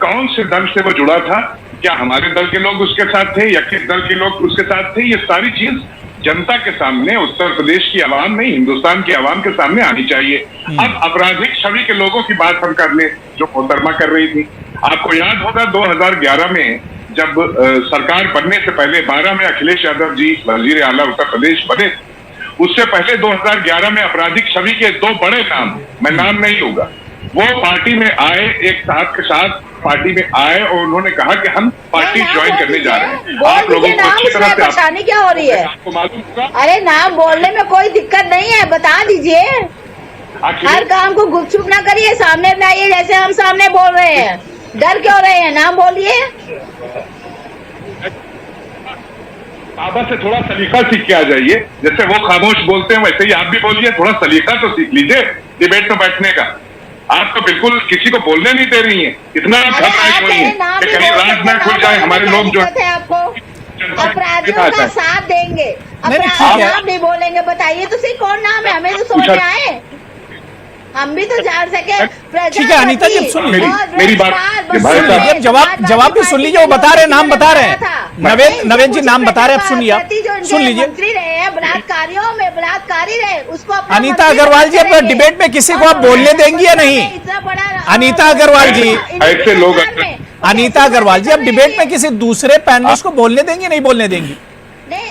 कौन से दल से वो जुड़ा था, क्या हमारे दल के लोग उसके साथ थे या किस दल के लोग उसके साथ थे, ये सारी चीज जनता के सामने, उत्तर प्रदेश की आवाम नहीं हिंदुस्तान की आवाम के सामने आनी चाहिए। अब आपराधिक छवि के लोगों की बात हम कर ले, जो मोहतरमा कर रही थी। आपको याद होगा 2011 में जब सरकार बनने से पहले 12 में अखिलेश यादव जी वजीर आला उत्तर प्रदेश बने, उससे पहले 2011 में आपराधिक छवि के 2 बड़े नाम, मैं नाम नहीं लूंगा, वो पार्टी में आए, एक साथ के साथ पार्टी में आए और उन्होंने कहा कि हम पार्टी ज्वाइन करने जा रहे हैं। आप लोगों को अच्छी तरह से परेशानी क्या हो रही है, आपको मालूम होगा। अरे नाम बोलने में कोई दिक्कत नहीं है, बता दीजिए, हर काम को गुपचुप ना करिए, सामने बनाइए, जैसे हम सामने बोल रहे हैं, डर क्यों रहे हैं, नाम बोलिए। बाबा से थोड़ा सलीका सीख के आ जाइए, जैसे वो खामोश बोलते हैं वैसे ही आप भी बोलिए, थोड़ा सलीका तो सीख लीजिए डिबेट में बैठने का। आप तो बिल्कुल किसी को बोलने नहीं दे रही हैं, इतना आप घबराए हुई हैं कि कहीं राज ना खुल जाए, हमारे लोग जो अपराधियों का साथ देंगे, नाम नहीं बोलेंगे, बताइए तो सही कौन नाम है, हमें तो समझ में आए, हम भी तो जान सके। ठीक है अनीता जी सुन लीजिए, मेरी बात जवाब भी सुन लीजिए, वो बता रहे हैं, नाम बता रहे हैं, नवेद जी नाम बता रहे हैं, सुन लीजिए। मंत्री रहे हैं, बलात्कारियों में बलात्कारी रहे, उसको अनीता अग्रवाल जी अब डिबेट में किसी को आप बोलने देंगी या नहीं? अनीता अग्रवाल जी, ऐसे लोग, अनीता अग्रवाल जी अब डिबेट में किसी दूसरे पैनलिस्ट को बोलने देंगी नहीं बोलने देंगी?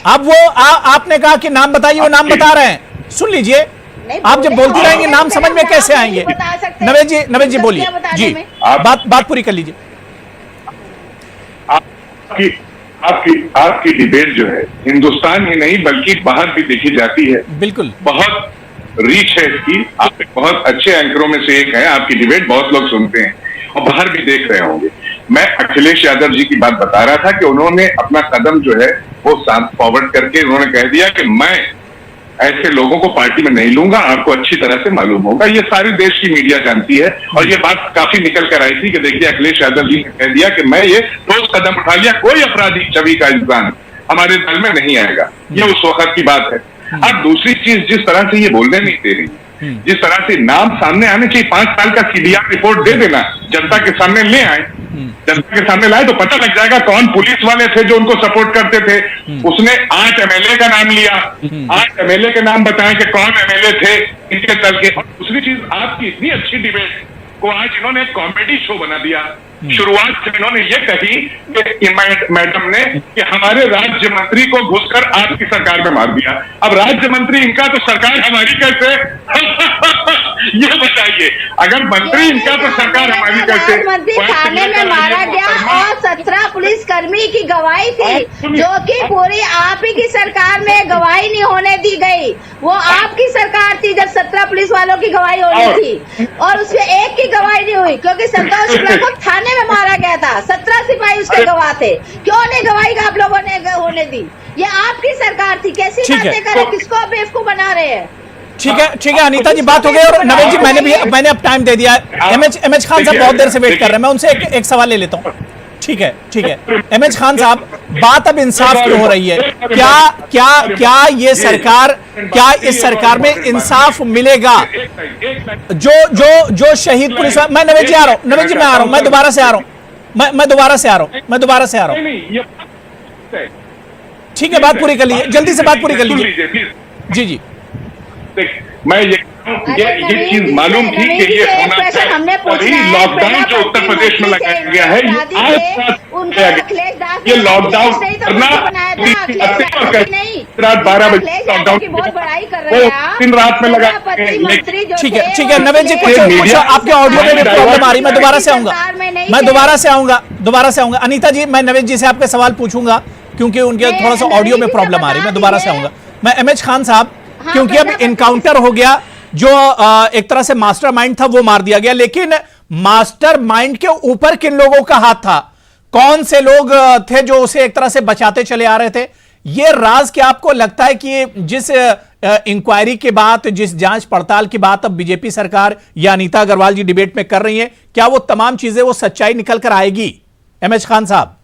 अब वो आपने कहा कि नाम बताइए, वो नाम बता रहे हैं, सुन लीजिए, आप जब बोलती रहेंगे नाम समझ में कैसे आएंगे? नवेद जी बोलिए जी, बात पूरी कर लीजिए। आपकी डिबेट जो है हिंदुस्तान ही नहीं बल्कि बाहर भी देखी जाती है, बिल्कुल बहुत रीच है इसकी, आप बहुत अच्छे एंकरों में से एक है, आपकी डिबेट बहुत लोग सुनते हैं और बाहर भी देख रहे होंगे। मैं अखिलेश यादव जी की बात बता रहा था कि उन्होंने अपना कदम जो है वो फॉरवर्ड करके उन्होंने कह दिया कि मैं ऐसे लोगों को पार्टी में नहीं लूंगा, आपको अच्छी तरह से मालूम होगा, ये सारी देश की मीडिया जानती है और ये बात काफी निकल कर आई थी कि देखिए अखिलेश यादव जी ने कह दिया कि मैं ये ठोस कदम उठा लिया, कोई आपराधिक छवि का इंसान हमारे दल में नहीं आएगा, ये उस वक्त की बात है। अब दूसरी चीज, जिस तरह से ये बोलने नहीं दे रही, जिस तरह से नाम सामने आने चाहिए, 5 साल का सीडीआर रिपोर्ट दे देना, जनता के सामने ले आए, जनता के सामने लाए तो पता लग जाएगा कौन पुलिस वाले थे जो उनको सपोर्ट करते थे। उसने 8 एमएलए का नाम लिया, 8 एमएलए के नाम बताए कि कौन एमएलए थे इनके दल के। और दूसरी चीज, आपकी इतनी अच्छी डिबेट को आज इन्होंने एक कॉमेडी शो बना दिया। शुरुआत में इन्होंने ये कही कि मैडम ने कि हमारे राज्य मंत्री को घुसकर आपकी सरकार में मार दिया। अब राज्य मंत्री इनका तो सरकार हमारी कैसे? ये बताइए, अगर मंत्री इनका तो सरकार हमारी कैसे? मंत्री थाने में मारा गया और 17 पुलिसकर्मी की गवाही थी, जो कि पूरी आप ही की सरकार में गवाही नहीं होने दी गई। वो आपकी सरकार थी जब 17 पुलिस वालों की गवाही होनी थी और उसमें एक की गवाही नहीं हुई, क्योंकि संतोष शुक्ला को थाने में मारा गया था। 17 सिपाही उसके गवाह थे, क्यों नहीं गवाही का आप लोगों ने होने दी? ये आपकी सरकार थी, कैसी बातें कर रहे, किसको बेवकूफ बना रहे हैं? ठीक है अनीता जी, बात हो गई। और नवेद जी, मैंने अब टाइम दे दिया है। एमएच खान साहब बहुत देर से वेट कर रहे हैं, मैं उनसे एक सवाल ले लेता हूँ। ठीक है एमएच खान साहब, बात अब इंसाफ की हो रही है। क्या ये सरकार, क्या इस सरकार में इंसाफ मिलेगा? जो शहीद पुलिस, मैं नवेद जी आ रहा हूँ, नवेद जी मैं आ रहा हूँ, मैं दोबारा से आ रहा हूँ, मैं दोबारा से आ रहा हूँ। ठीक है, बात पूरी कर लीजिए, जल्दी से बात पूरी कर लीजिए। जी मैं ये चीज मालूम थी कि ये होना चाहिए। अभी लॉकडाउन जो उत्तर प्रदेश में लगाया गया है, ये लॉकडाउन करना रात 12 बजे लॉकडाउन दिन रात में लगा। ठीक है नवेद जी, कुछ आपके ऑडियो में भी प्रॉब्लम आ रही, मैं दोबारा से आऊंगा। अनीता जी, मैं नवेद जी से आपके सवाल पूछूंगा क्योंकि उनके थोड़ा सा ऑडियो में प्रॉब्लम आ रही, मैं दोबारा से आऊंगा। मैं एमएच खान साहब, क्योंकि अब इनकाउंटर हो गया, जो एक तरह से मास्टरमाइंड था वो मार दिया गया, लेकिन मास्टरमाइंड के ऊपर किन लोगों का हाथ था? कौन से लोग थे जो उसे एक तरह से बचाते चले आ रहे थे? ये राज क्या आपको लगता है कि जिस इंक्वायरी के बाद, जिस जांच पड़ताल की बात अब बीजेपी सरकार या अनीता अग्रवाल जी डिबेट में कर रही है, क्या वो तमाम चीजें, वो सच्चाई निकल कर आएगी? एमएच खान साहब।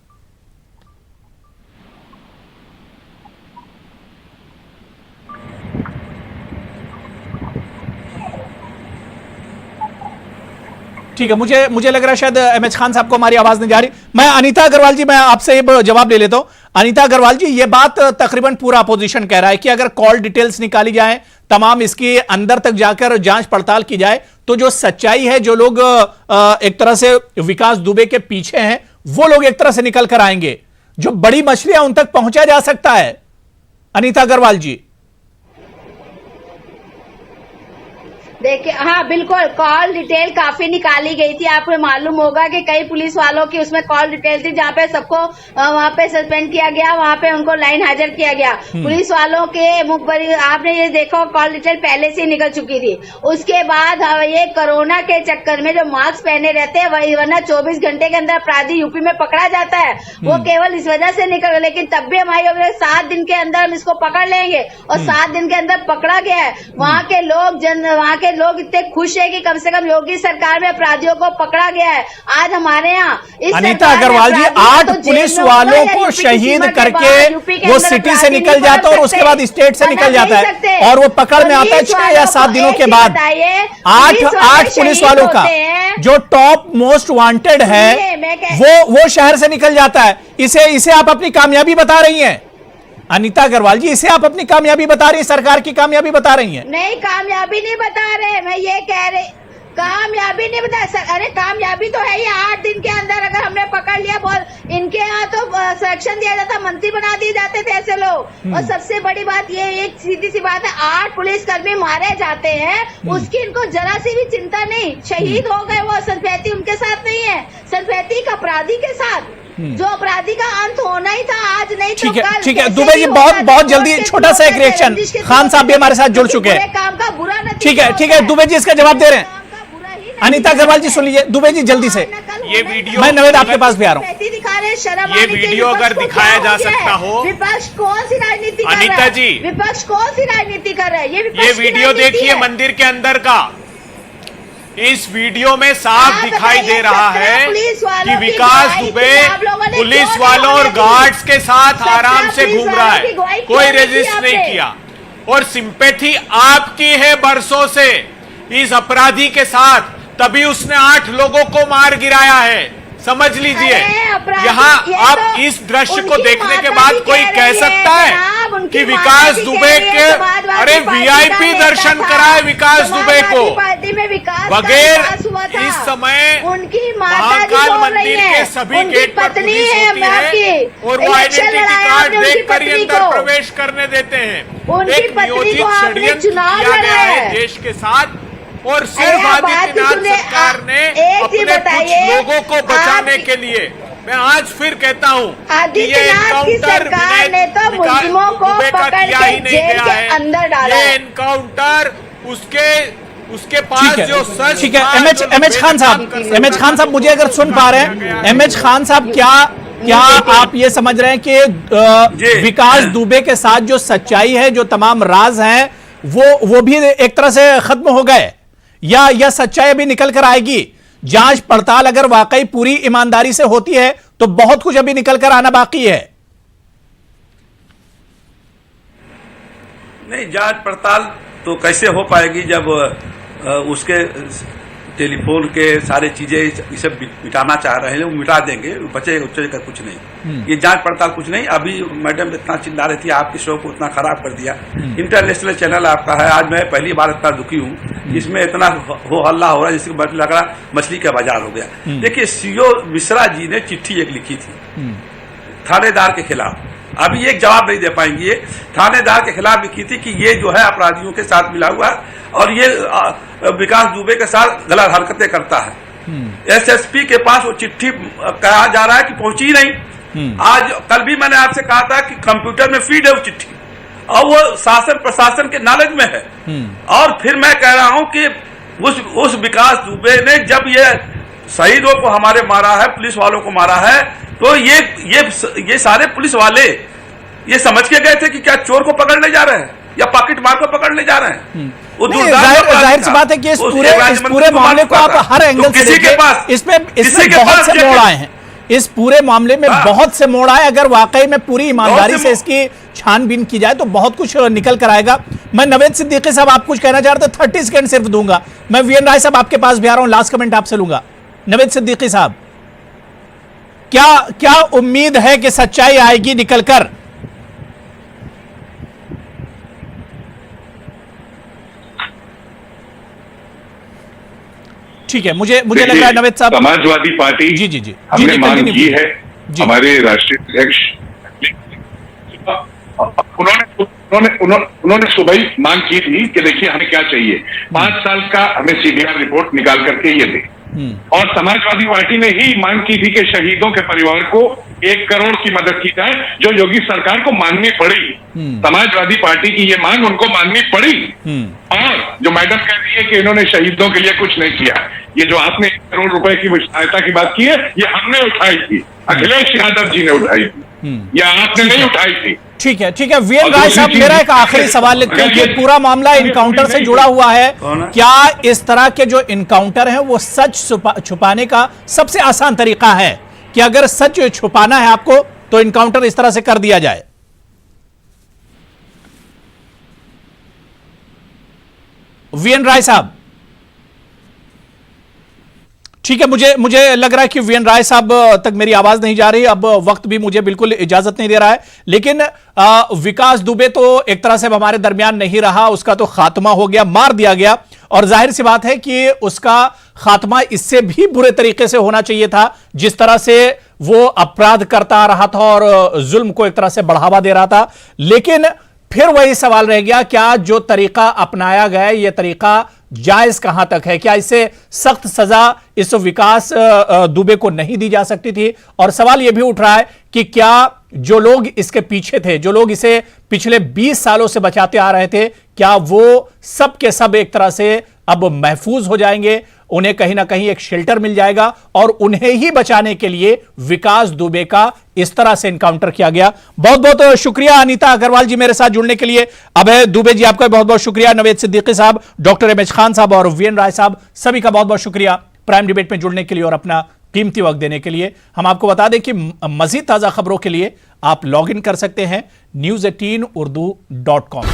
ठीक है, मुझे लग रहा है शायद एमएच खान साहब को हमारी आवाज नहीं जा रही। मैं अनीता अग्रवाल जी, मैं आपसे जवाब ले लेता हूं। अनीता अग्रवाल जी, ये बात तकरीबन पूरा अपोजिशन कह रहा है कि अगर कॉल डिटेल्स निकाली जाए, तमाम इसके अंदर तक जाकर जांच पड़ताल की जाए, तो जो सच्चाई है, जो लोग एक तरह से विकास दुबे के पीछे हैं, वो लोग एक तरह से निकल कर आएंगे। जो बड़ी मछलियां, उन तक पहुंचा जा सकता है। अनीता अग्रवाल जी, देखिए, हाँ बिल्कुल, कॉल डिटेल काफी निकाली गई थी। आपको मालूम होगा कि कई पुलिस वालों की उसमें कॉल डिटेल थी, जहाँ पे सबको वहाँ पे सस्पेंड किया गया, वहाँ पे उनको लाइन हाजिर किया गया। पुलिस वालों के मुख पर आपने ये देखो, कॉल डिटेल पहले से निकल चुकी थी। उसके बाद ये कोरोना के चक्कर में जो मास्क पहने रहते हैं, वही, वरना 24 घंटे के अंदर अपराधी यूपी में पकड़ा जाता है, वो केवल इस वजह से निकल, लेकिन तब भी हमारी 7 दिन के अंदर हम इसको पकड़ लेंगे, और 7 दिन के अंदर पकड़ा गया है। वहाँ के लोग इतने खुश है कि कम से कम योगी सरकार में अपराधियों को पकड़ा गया है। आज हमारे यहाँ अनीता अग्रवाल जी, 8 पुलिस वालों को शहीद करके वो सिटी से निकल जाता है और उसके बाद स्टेट से निकल जाता है, और वो पकड़ में आता है 6 या 7 दिनों के बाद। 8 पुलिस वालों का जो टॉप मोस्ट वांटेड है, वो शहर से निकल जाता है। इसे आप अपनी कामयाबी बता रही हैं अनीता अग्रवाल जी? इसे आप अपनी कामयाबी बता रही हैं, सरकार की कामयाबी बता रही हैं? नहीं, कामयाबी नहीं बता रहे, मैं ये कह रही, कामयाबी नहीं बता। अरे कामयाबी तो है ही, 8 दिन के अंदर अगर हमने पकड़ लिया, बहुत इनके यहाँ तो सिलेक्शन दिया जाता, मंत्री बना दिए जाते थे ऐसे लोग। और सबसे बड़ी बात ये, एक सीधी सी बात है, 8 पुलिसकर्मी मारे जाते हैं, उसकी इनको जरा सी भी चिंता नहीं। शहीद हो गए, वो संस्कृति उनके साथ नहीं है, संस्कृति का अपराधी के साथ, जो अपराधी का अंत होना ही था, आज नहीं तो कल। ठीक है दुबे जी, बहुत जल्दी छोटा सा एक रिएक्शन। खान साहब भी हमारे साथ जुड़ चुके हैं। काम का बुरा ठीक है दुबे जी इसका जवाब दे रहे हैं। अनीता अग्रवाल जी सुन लीजिए, दुबे जी जल्दी से। ये वीडियो, मैं नवेद आपके पास भी आ रहा हूँ। ये वीडियो अगर दिखाया जा सकता हो, विपक्ष कौन सी राजनीति कर रहा है? अनीता जी, विपक्ष कौन सी राजनीति कर रहा है? ये वीडियो देखिए मंदिर के अंदर का। इस वीडियो में साफ दिखाई दे रहा है कि विकास दुबे पुलिस वालों और गार्ड्स के साथ आराम से घूम रहा है, कोई रेजिस्ट नहीं किया। और सिंपैथी आपकी है बरसों से इस अपराधी के साथ, तभी उसने 8 लोगों को मार गिराया है। समझ लीजिए, अरे अपराधी, यहाँ ये आप तो इस दृश्य को उनकी देखने के माता बाद जी कोई कह कह रही सकता है, है जनाब, उनकी कि माता विकास जी दुबे कह रही के, है, समाजवादी अरे पार्टी वीआईपी का दर्शन नेता कराए था, विकास दुबे को। समाजवादी पार्टी में विकास का बगैर विकास हुआ था। इस समय उनकी माता जी महाकाल बोल रही मंदिर है, के सभी उनकी गेट पर पत्नी पुलिस है होती है आपकी, और वो इलेक्शन आइडेंटिटी लड़ाया कार्ड आपने उनकी देखकर ही पत्नी अंदर को। प्रवेश करने देते हैं। उनकी एक पत्नी नियोजित को आपने षड्यंत्र चुनाव किया गया लड़ाया है है। देश के साथ, और अरे सिर्फ आप बात तो आदित्यनाथ सुनिए, सरकार ने एक चीज अपने कुछ बताइए, लोगों को बचाने आप- के लिए, मैं आज फिर कहता हूं कि ये आदित्यनाथ की एनकाउंटर सरकार ने तो मुजरिमों को पकड़ के जेल के अंदर डाला ये है। एनकाउंटर उसके पास ठीक है, जो सच ठीक है। था, एमएच जो एमएच खान साहब, बेनकाब कर एमएच खान साहब, मुझे अगर सुन पा रहे हैं, एमएच खान साहब, क्या आप ये समझ रहे हैं कि विकास दुबे के साथ जो सच्चाई है, जो तमाम राज हैं, वो भी एक तरह से खत्म हो गए, या सच्चाई अभी निकल कर आएगी? जांच पड़ताल अगर वाकई पूरी ईमानदारी से होती है तो बहुत कुछ अभी निकल कर आना बाकी है। नहीं, जांच पड़ताल तो कैसे हो पाएगी जब उसके टेलीफोन के सारे चीजें इसे मिटाना चाह रहे हैं, वो मिटा देंगे, बचेगा कुछ नहीं। ये जांच पड़ताल कुछ नहीं। अभी मैडम इतना चिल्ला रही थी, आपके शो को इतना खराब कर दिया, इंटरनेशनल चैनल आपका है। आज मैं पहली बार इतना दुखी हूँ, इसमें इतना हो हल्ला हो रहा है जिसको लग रहा मछली का बाजार हो गया। देखिए, सीओ मिश्रा जी ने चिट्ठी एक लिखी थी थानेदार के खिलाफ, अभी एक जवाब नहीं दे पाएंगे। थानेदार के खिलाफ लिखी थी कि ये जो है अपराधियों के साथ मिला हुआ और ये विकास दुबे के साथ गलत हरकतें करता है। एसएसपी के पास वो चिट्ठी कहा जा रहा है कि पहुंची ही नहीं। आज कल भी मैंने आपसे कहा था कि कंप्यूटर में फीड है वो चिट्ठी और वो शासन प्रशासन के नॉलेज में है। और फिर मैं कह रहा हूं कि उस विकास दुबे ने जब ये शहीदों को हमारे मारा है, पुलिस वालों को मारा है, तो ये सारे पुलिस वाले ये समझ के गए थे कि क्या चोर को पकड़ने जा रहे हैं या पॉकेट मार को पकड़ने जा रहे हैं। जाहिर सी बात है कि इस पूरे मामले को आप हर एंगल से देखिए, इसमें बहुत से मोड़ आए हैं। इस पूरे मामले में बहुत से मोड़ आए। अगर वाकई में पूरी ईमानदारी से इसकी छानबीन की जाए तो बहुत कुछ निकल कर आएगा। मैं नवेद सिद्दीकी साहब, आप कुछ कहना चाह रहे थे, 30 सेकंड सिर्फ दूंगा। मैं वीएन राय साहब आपके पास भी आ रहा हूं, लास्ट कमेंट आपसे लूंगा। नवेद सिद्दीकी साहब, क्या उम्मीद है कि सच्चाई आएगी निकलकर? ठीक है, मुझे लग रहा है नवेद साहब, समाजवादी पार्टी जी हमने मांग की है, हमारे राष्ट्रीय अध्यक्ष उन्होंने सुबह ही मांग की थी कि देखिए हमें क्या चाहिए, 5 साल का हमें सीबीआई रिपोर्ट निकाल करके ये दे। और समाजवादी पार्टी ने ही मांग की थी कि शहीदों के परिवार को 1 करोड़ की मदद की जाए, जो योगी सरकार को माननी पड़ी। समाजवादी पार्टी की ये मांग उनको माननी पड़ी। और जो मैडम कह रही है कि इन्होंने शहीदों के लिए कुछ नहीं किया, ये जो आपने 1 करोड़ रुपए की सहायता की बात की है, ये हमने उठाई थी, अखिलेश यादव जी ने उठाई थी, या आपने नहीं उठाई थी। ठीक है। वीएन राय साहब, मेरा एक आखिरी सवाल, क्योंकि पूरा मामला इनकाउंटर से जुड़ा हुआ है, क्या इस तरह के जो इनकाउंटर हैं वो सच छुपाने का सबसे आसान तरीका है कि अगर सच छुपाना है आपको तो इनकाउंटर इस तरह से कर दिया जाए? वीएन राय साहब, ठीक है, मुझे लग रहा है कि वीएन राय साहब तक मेरी आवाज नहीं जा रही। अब वक्त भी मुझे बिल्कुल इजाजत नहीं दे रहा है, लेकिन विकास दुबे तो एक तरह से हमारे दरमियान नहीं रहा, उसका तो खात्मा हो गया, मार दिया गया। और जाहिर सी बात है कि उसका खात्मा इससे भी बुरे तरीके से होना चाहिए था, जिस तरह से वो अपराध करता रहा था और जुल्म को एक तरह से बढ़ावा दे रहा था। लेकिन फिर वही सवाल रह गया, क्या जो तरीका अपनाया गया, यह तरीका जायज कहां तक है? क्या इससे सख्त सजा इस विकास दुबे को नहीं दी जा सकती थी? और सवाल यह भी उठ रहा है कि क्या जो लोग इसके पीछे थे, जो लोग इसे पिछले 20 सालों से बचाते आ रहे थे, क्या वो सब के सब एक तरह से अब महफूज हो जाएंगे? उन्हें कहीं ना कहीं एक शेल्टर मिल जाएगा और उन्हें ही बचाने के लिए विकास दुबे का इस तरह से एनकाउंटर किया गया। बहुत बहुत शुक्रिया अनीता अग्रवाल जी मेरे साथ जुड़ने के लिए। अभय दुबे जी आपका बहुत बहुत शुक्रिया। नवेद सिद्दीकी साहब, डॉक्टर एमएच खान साहब और वीएन राय साहब, सभी का बहुत बहुत शुक्रिया प्राइम डिबेट में जुड़ने के लिए और अपना कीमती वक्त देने के लिए। हम आपको बता दें कि मजीद ताजा खबरों के लिए आप लॉग इन कर सकते हैं news18urdu.com।